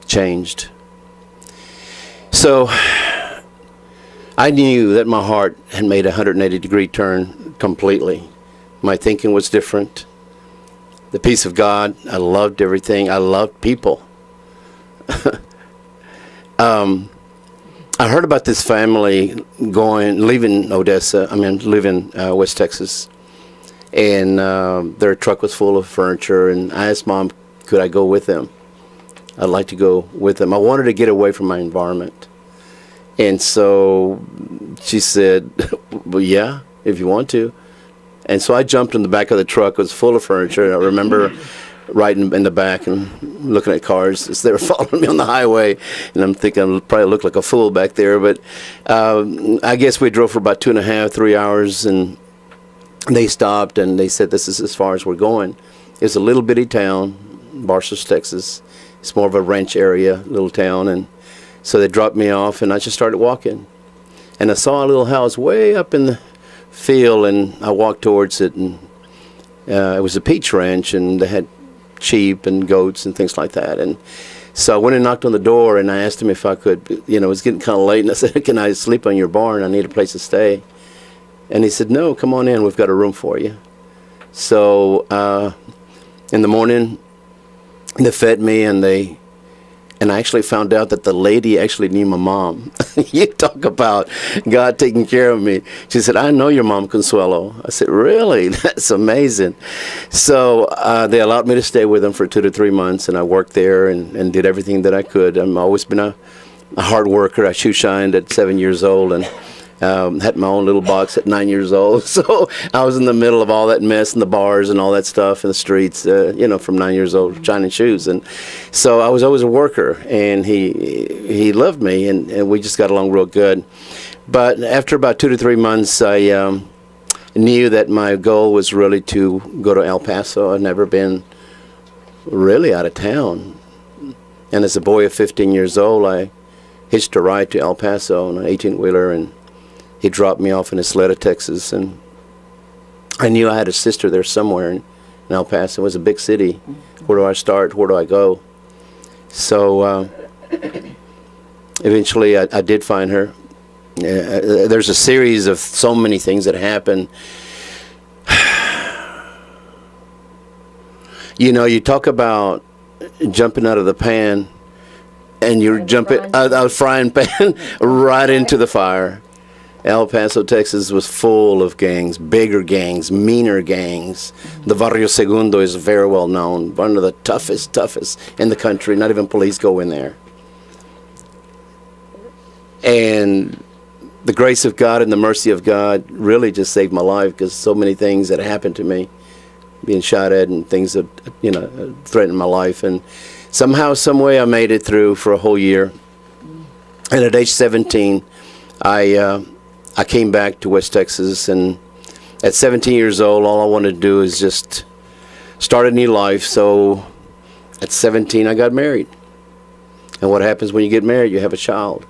changed. So I knew that my heart had made a 180-degree turn completely. My thinking was different. The peace of God, I loved everything. I loved people. I heard about this family leaving Odessa, leaving West Texas. And their truck was full of furniture. And I asked Mom, could I go with them? I'd like to go with them. I wanted to get away from my environment. And so she said, well, yeah, if you want to. And so I jumped in the back of the truck. It was full of furniture. And I remember riding in the back and looking at cars as they were following me on the highway. And I'm thinking I probably looked like a fool back there. But I guess we drove for about 2.5, 3 hours. And they stopped and they said, this is as far as we're going. It's a little bitty town, Barsos, Texas. It's more of a ranch area, little town. And so they dropped me off and I just started walking. And I saw a little house way up in the field and I walked towards it. And it was a peach ranch and they had sheep and goats and things like that. And so I went and knocked on the door and I asked him if I could, it was getting kind of late. And I said, can I sleep on your barn? I need a place to stay. And he said, no, come on in. We've got a room for you. So in the morning, they fed me, and I actually found out that the lady actually knew my mom. You talk about God taking care of me. She said, I know your mom, Consuelo. I said, really? That's amazing. So they allowed me to stay with them for 2 to 3 months, and I worked there and did everything that I could. I've always been a hard worker. I shoe shined at 7 years old, and had my own little box at 9 years old. So I was in the middle of all that mess in the bars and all that stuff in the streets, from 9 years old, shining shoes. And so I was always a worker, and he loved me, and we just got along real good. But after about 2 to 3 months, I knew that my goal was really to go to El Paso. I'd never been really out of town. And as a boy of 15 years old, I hitched a ride to El Paso on an 18-wheeler, and he dropped me off in Isleta, Texas, and I knew I had a sister there somewhere in El Paso. It was a big city. Where do I start? Where do I go? So eventually I did find her. There's a series of so many things that happened. You talk about jumping out of the pan, and you're jumping out of the frying pan right into the fire. El Paso, Texas was full of gangs, bigger gangs, meaner gangs. The Barrio Segundo is very well known, one of the toughest in the country. Not even police go in there. And the grace of God and the mercy of God really just saved my life, because so many things that happened to me, being shot at and things that, threatened my life. And somehow, some way I made it through for a whole year. And at age 17, I came back to West Texas, and at 17 years old, all I wanted to do is just start a new life. So at 17, I got married. And what happens when you get married? You have a child.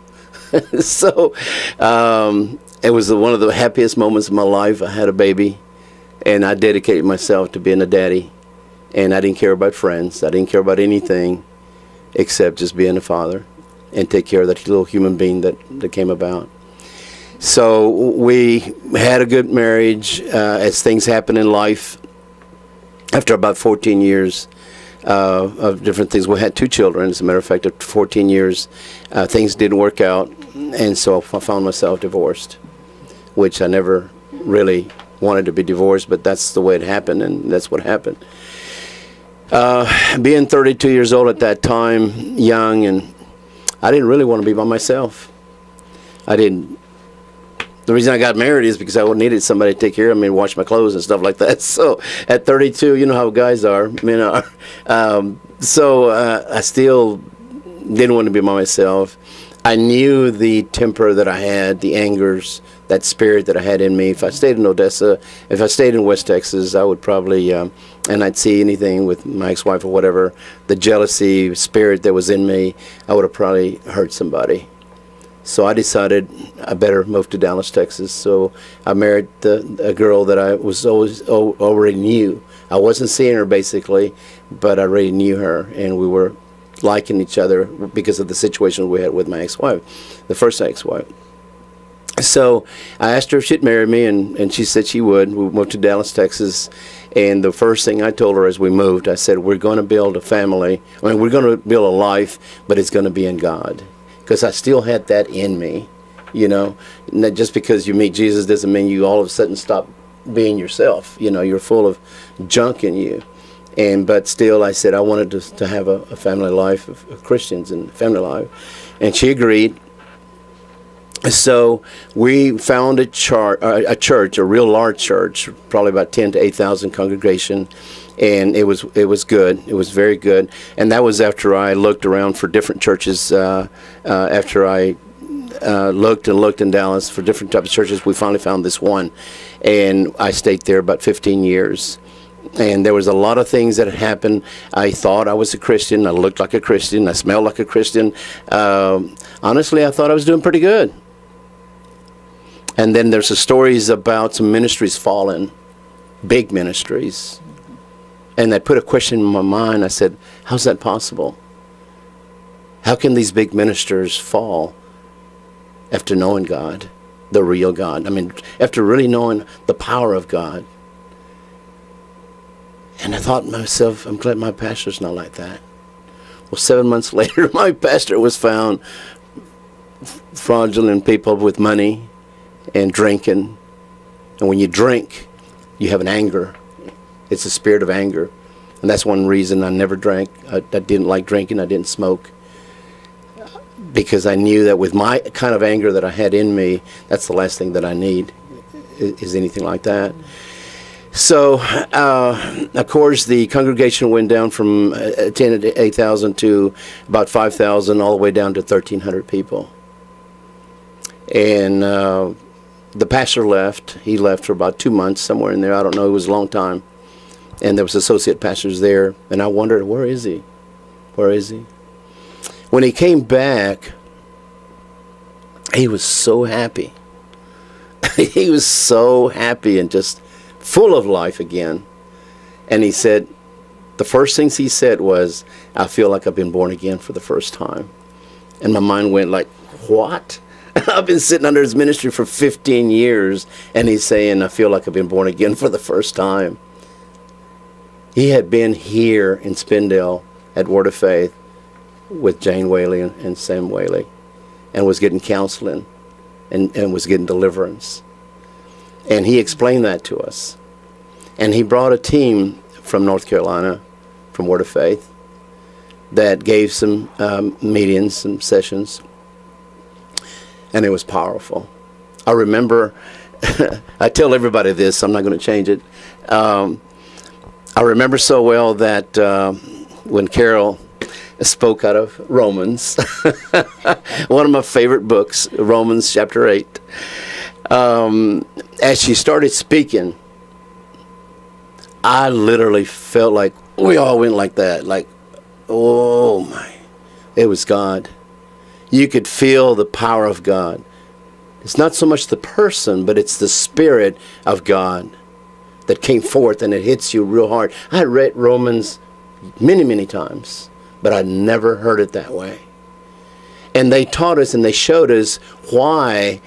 So it was one of the happiest moments of my life. I had a baby, and I dedicated myself to being a daddy. And I didn't care about friends. I didn't care about anything except just being a father and take care of that little human being that came about. So we had a good marriage. As things happen in life, after about 14 years of different things, we had 2 children. As a matter of fact, after 14 years, things didn't work out, and so I found myself divorced, which I never really wanted to be divorced, but that's the way it happened, and that's what happened. Being 32 years old at that time, young, and I didn't really want to be by myself. The reason I got married is because I needed somebody to take care of me and wash my clothes and stuff like that. So at 32, you know how guys are, men are. So I still didn't want to be by myself. I knew the temper that I had, the angers, that spirit that I had in me. If I stayed in Odessa, if I stayed in West Texas, I would probably, and I'd see anything with my ex-wife or whatever, the jealousy spirit that was in me, I would have probably hurt somebody. So I decided I better move to Dallas, Texas. So I married a girl that I was already knew. I wasn't seeing her basically, but I already knew her, and we were liking each other because of the situation we had with my ex-wife, the first ex-wife. So I asked her if she'd marry me, and she said she would. We moved to Dallas, Texas, and the first thing I told her as we moved, I said, we're going to build a family. I mean, we're going to build a life, but it's going to be in God. Because I still had that in me, you know. Not just because you meet Jesus doesn't mean you all of a sudden stop being yourself. You know, you're full of junk in you. But still, I said I wanted to have a family life of Christians and family life. And she agreed. So we found a church, a real large church, probably about 10 to 8,000 congregation. And it was good. It was very good. And that was after I looked around for different churches. After I looked in Dallas for different types of churches, we finally found this one. And I stayed there about 15 years. And there was a lot of things that had happened. I thought I was a Christian. I looked like a Christian. I smelled like a Christian. Honestly, I thought I was doing pretty good. And then there's some stories about some ministries falling, big ministries. And that put a question in my mind. I said, how's that possible? How can these big ministers fall after knowing God, the real God? I mean, after really knowing the power of God. And I thought to myself, I'm glad my pastor's not like that. Well, 7 months later, my pastor was found fraudulent people with money and drinking. And when you drink, you have an anger. It's a spirit of anger. And that's one reason I never drank. I didn't like drinking. I didn't smoke. Because I knew that with my kind of anger that I had in me, that's the last thing that I need, is anything like that. So, of course, the congregation went down from 10 to 8,000 to about 5,000, all the way down to 1,300 people. And the pastor left. He left for about 2 months, somewhere in there. I don't know. It was a long time. And there was associate pastors there. And I wondered, where is he? Where is he? When he came back, he was so happy. He was so happy and just full of life again. And he said, the first things he said was, I feel like I've been born again for the first time. And my mind went like, what? I've been sitting under his ministry for 15 years, and he's saying, I feel like I've been born again for the first time. He had been here in Spindale at Word of Faith with Jane Whaley and Sam Whaley, and was getting counseling and was getting deliverance. And he explained that to us. And he brought a team from North Carolina, from Word of Faith, that gave some meetings, some sessions. And it was powerful. I remember, I tell everybody this, I'm not going to change it. I remember so well that when Carol spoke out of Romans, one of my favorite books, Romans chapter 8, as she started speaking, I literally felt like we all went like that, like, oh my, it was God. You could feel the power of God. It's not so much the person, but it's the Spirit of God that came forth, and it hits you real hard. I read Romans many, many times, but I never heard it that way. And they taught us and they showed us why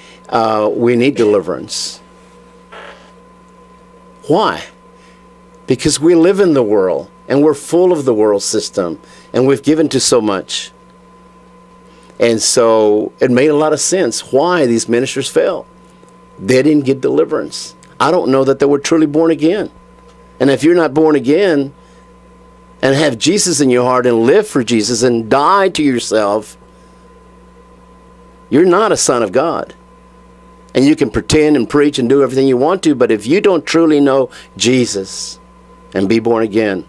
we need deliverance. Why? Because we live in the world, and we're full of the world system, and we've given to so much. And so it made a lot of sense why these ministers fell. They didn't get deliverance. I don't know that they were truly born again. And if you're not born again and have Jesus in your heart and live for Jesus and die to yourself, you're not a son of God. And you can pretend and preach and do everything you want to, but if you don't truly know Jesus and be born again,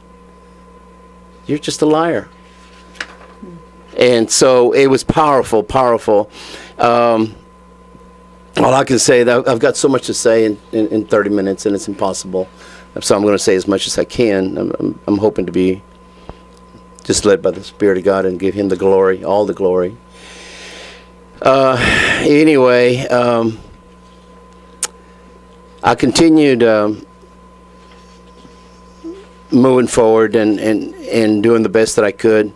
you're just a liar. And so it was powerful, powerful. When Well, I can say that I've got so much to say in 30 minutes, and it's impossible. So I'm going to say as much as I can. I'm hoping to be just led by the Spirit of God and give Him the glory, all the glory. Anyway, I continued moving forward and doing the best that I could.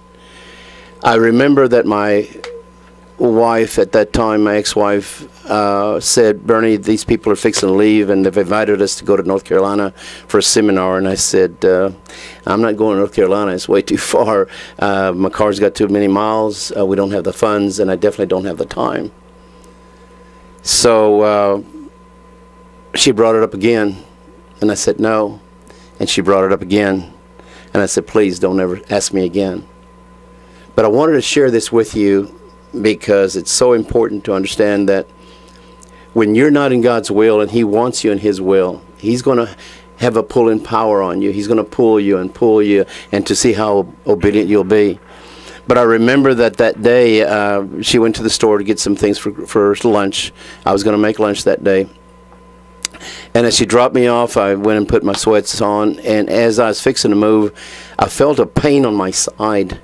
I remember that my wife at that time, my ex-wife, said, Bernie, these people are fixing to leave, and they've invited us to go to North Carolina for a seminar. And I said, I'm not going to North Carolina. It's way too far. My car's got too many miles. We don't have the funds, and I definitely don't have the time. So she brought it up again, and I said no. And she brought it up again, and I said, please don't ever ask me again. But I wanted to share this with you because it's so important to understand that when you're not in God's will and He wants you in His will, He's going to have a pulling power on you. He's going to pull you and to see how obedient you'll be. But I remember that day she went to the store to get some things for lunch. I was going to make lunch that day. And as she dropped me off, I went and put my sweats on. And as I was fixing to move, I felt a pain on my side.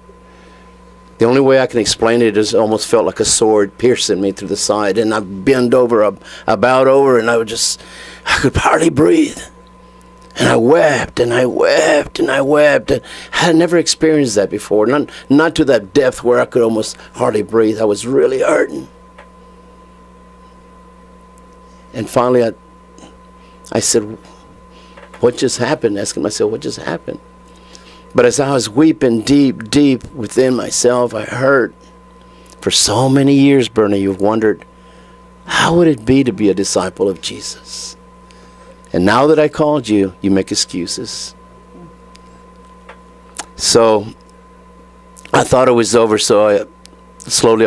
The only way I can explain it is it almost felt like a sword piercing me through the side. And I bent over, I bowed over, and I could hardly breathe. And I wept, and I wept, and I wept. And I had never experienced that before, not to that depth where I could almost hardly breathe. I was really hurting. And finally, I said, what just happened? Asking myself, what just happened? But as I was weeping deep, deep within myself, I heard, for so many years, Bernie, you've wondered, how would it be to be a disciple of Jesus? And now that I called you, you make excuses. So I thought it was over, so I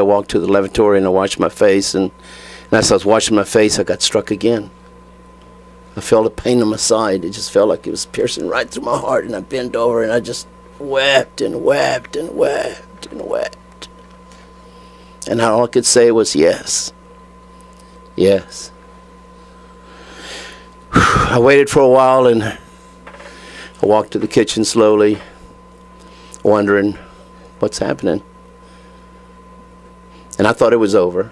walked to the lavatory and I washed my face. And as I was washing my face, I got struck again. I felt a pain on my side. It just felt like it was piercing right through my heart. And I bent over and I just wept and wept and wept and wept. And all I could say was yes. Yes. I waited for a while and I walked to the kitchen slowly, wondering what's happening. And I thought it was over.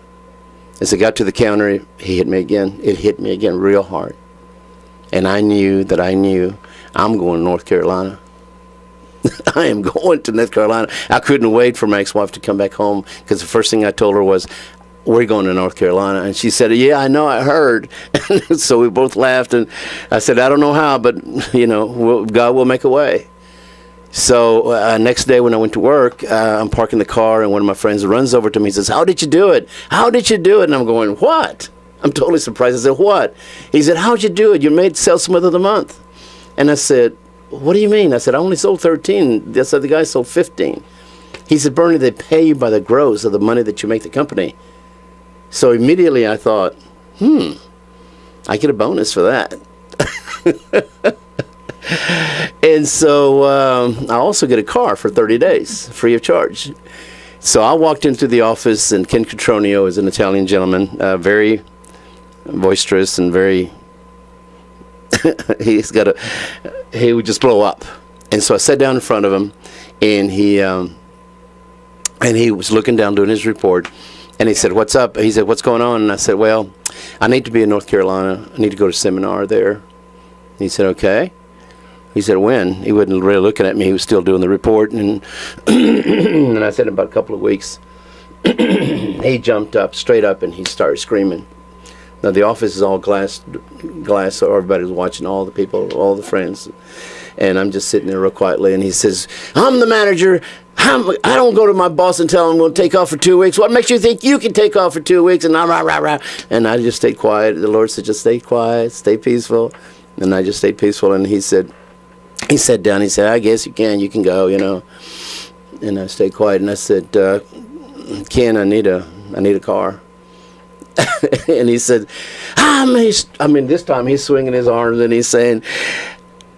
As I got to the counter, he hit me again. It hit me again real hard. And I knew I'm going to North Carolina. I am going to North Carolina. I couldn't wait for my ex-wife to come back home because the first thing I told her was, we're going to North Carolina. And she said, yeah, I know, I heard. So we both laughed. And I said, I don't know how, but, God will make a way. So next day when I went to work, I'm parking the car, and one of my friends runs over to me and says, how did you do it? How did you do it? And I'm going, what? I'm totally surprised. I said, what? He said, how'd you do it? You made sales month of the month. And I said, what do you mean? I said, I only sold 13. I said, the guy sold 15. He said, Bernie, they pay you by the gross of the money that you make the company. So immediately I thought, I get a bonus for that. And so I also get a car for 30 days, free of charge. So I walked into the office, and Ken Cotronio is an Italian gentleman, very boisterous and very, he would just blow up. And so I sat down in front of him, and he was looking down doing his report, and he said, what's up? He said, what's going on? And I said, well, I need to be in North Carolina. I need to go to a seminar there. He said, okay. He said, when? He wasn't really looking at me. He was still doing the report. And and I said, in about a couple of weeks. He jumped up, straight up, and he started screaming. Now, the office is all glass, so everybody was watching, all the people, all the friends. And I'm just sitting there real quietly, and he says, I'm the manager. I don't go to my boss and tell him we'll take off for 2 weeks. What makes you think you can take off for 2 weeks? And And I just stayed quiet. The Lord said, just stay quiet, stay peaceful. And I just stayed peaceful, and he sat down, he said, I guess you can go, And I stayed quiet, and I said, Ken, I need a car. And he said, this time he's swinging his arms, and he's saying,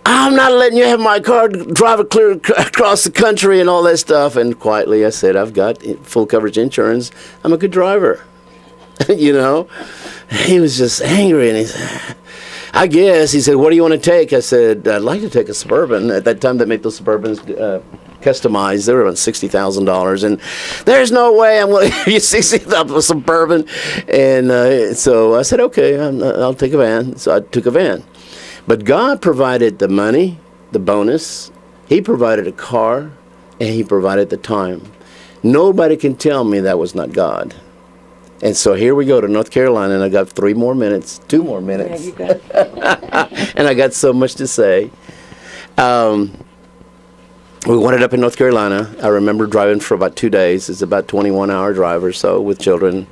I'm not letting you have my car, drive it clear across the country and all that stuff. And quietly I said, I've got full coverage insurance. I'm a good driver. you know. He was just angry, and he said, I guess, he said, what do you want to take? I said, I'd like to take a Suburban. At that time, they made those Suburbans customized. They were about $60,000, and there's no way I'm going to give you $60,000 for a Suburban. And so I said, okay, I'll take a van. So I took a van. But God provided the money, the bonus. He provided a car, and He provided the time. Nobody can tell me that was not God. And so here we go to North Carolina, and I got 2 more minutes. Yeah, you got and I got so much to say. We wound up in North Carolina. I remember driving for about 2 days. It's about 21-hour drive or so with children.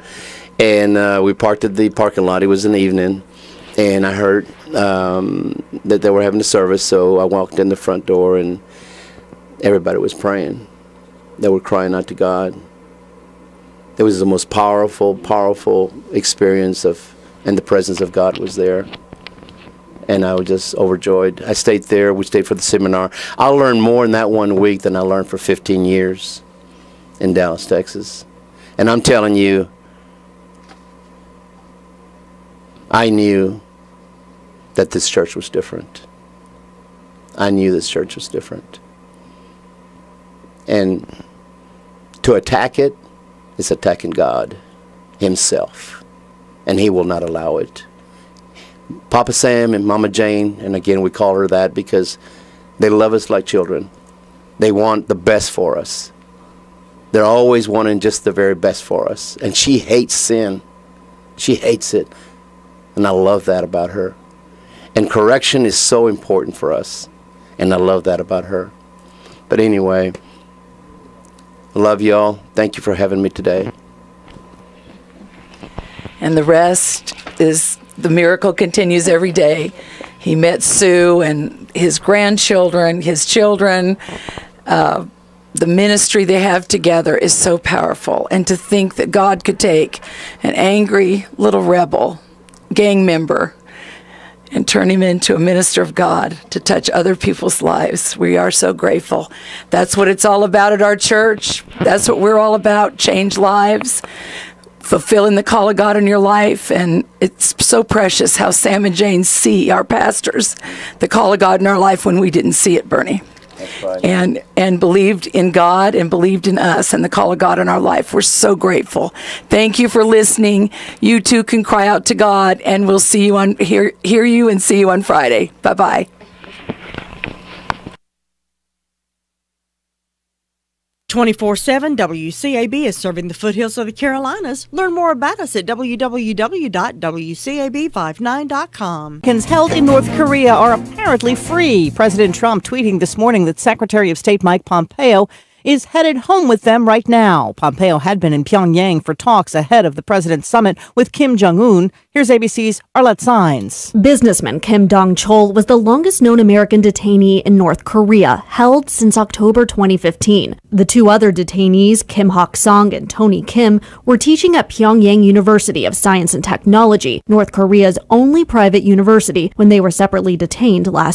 And we parked at the parking lot. It was in the evening. And I heard that they were having a service, so I walked in the front door, and everybody was praying. They were crying out to God. It was the most powerful experience and the presence of God was there. And I was just overjoyed. I stayed there. We stayed for the seminar. I learned more in that 1 week than I learned for 15 years in Dallas, Texas. And I'm telling you, I knew that this church was different. I knew this church was different. And to attack it is attacking God Himself. And He will not allow it. Papa Sam and Mama Jane, and again we call her that because they love us like children. They want the best for us. They're always wanting just the very best for us. And she hates sin. She hates it. And I love that about her. And correction is so important for us. And I love that about her. But anyway, I love y'all. Thank you for having me today. And the rest is the miracle continues every day. He met Sue and his grandchildren, his children. The ministry they have together is so powerful. And to think that God could take an angry little rebel, gang member, and turn him into a minister of God to touch other people's lives. We are so grateful. That's what it's all about at our church. That's what we're all about, change lives, fulfilling the call of God in your life. And it's so precious how Sam and Jane see, our pastors, the call of God in our life when we didn't see it, Bernie. That's right. And believed in God and believed in us and the call of God in our life. We're so grateful. Thank you for listening. You too can cry out to God, and we'll see you on hear you and see you on Friday. Bye-bye. 24/7 WCAB is serving the foothills of the Carolinas. Learn more about us at www.wcab59.com. Elections held in North Korea are apparently free. President Trump tweeting this morning that Secretary of State Mike Pompeo is headed home with them right now. Pompeo had been in Pyongyang for talks ahead of the president's summit with Kim Jong-un. Here's ABC's Arlette Saenz. Businessman Kim Dong-chol was the longest-known American detainee in North Korea, held since October 2015. The two other detainees, Kim Hak-song and Tony Kim, were teaching at Pyongyang University of Science and Technology, North Korea's only private university, when they were separately detained last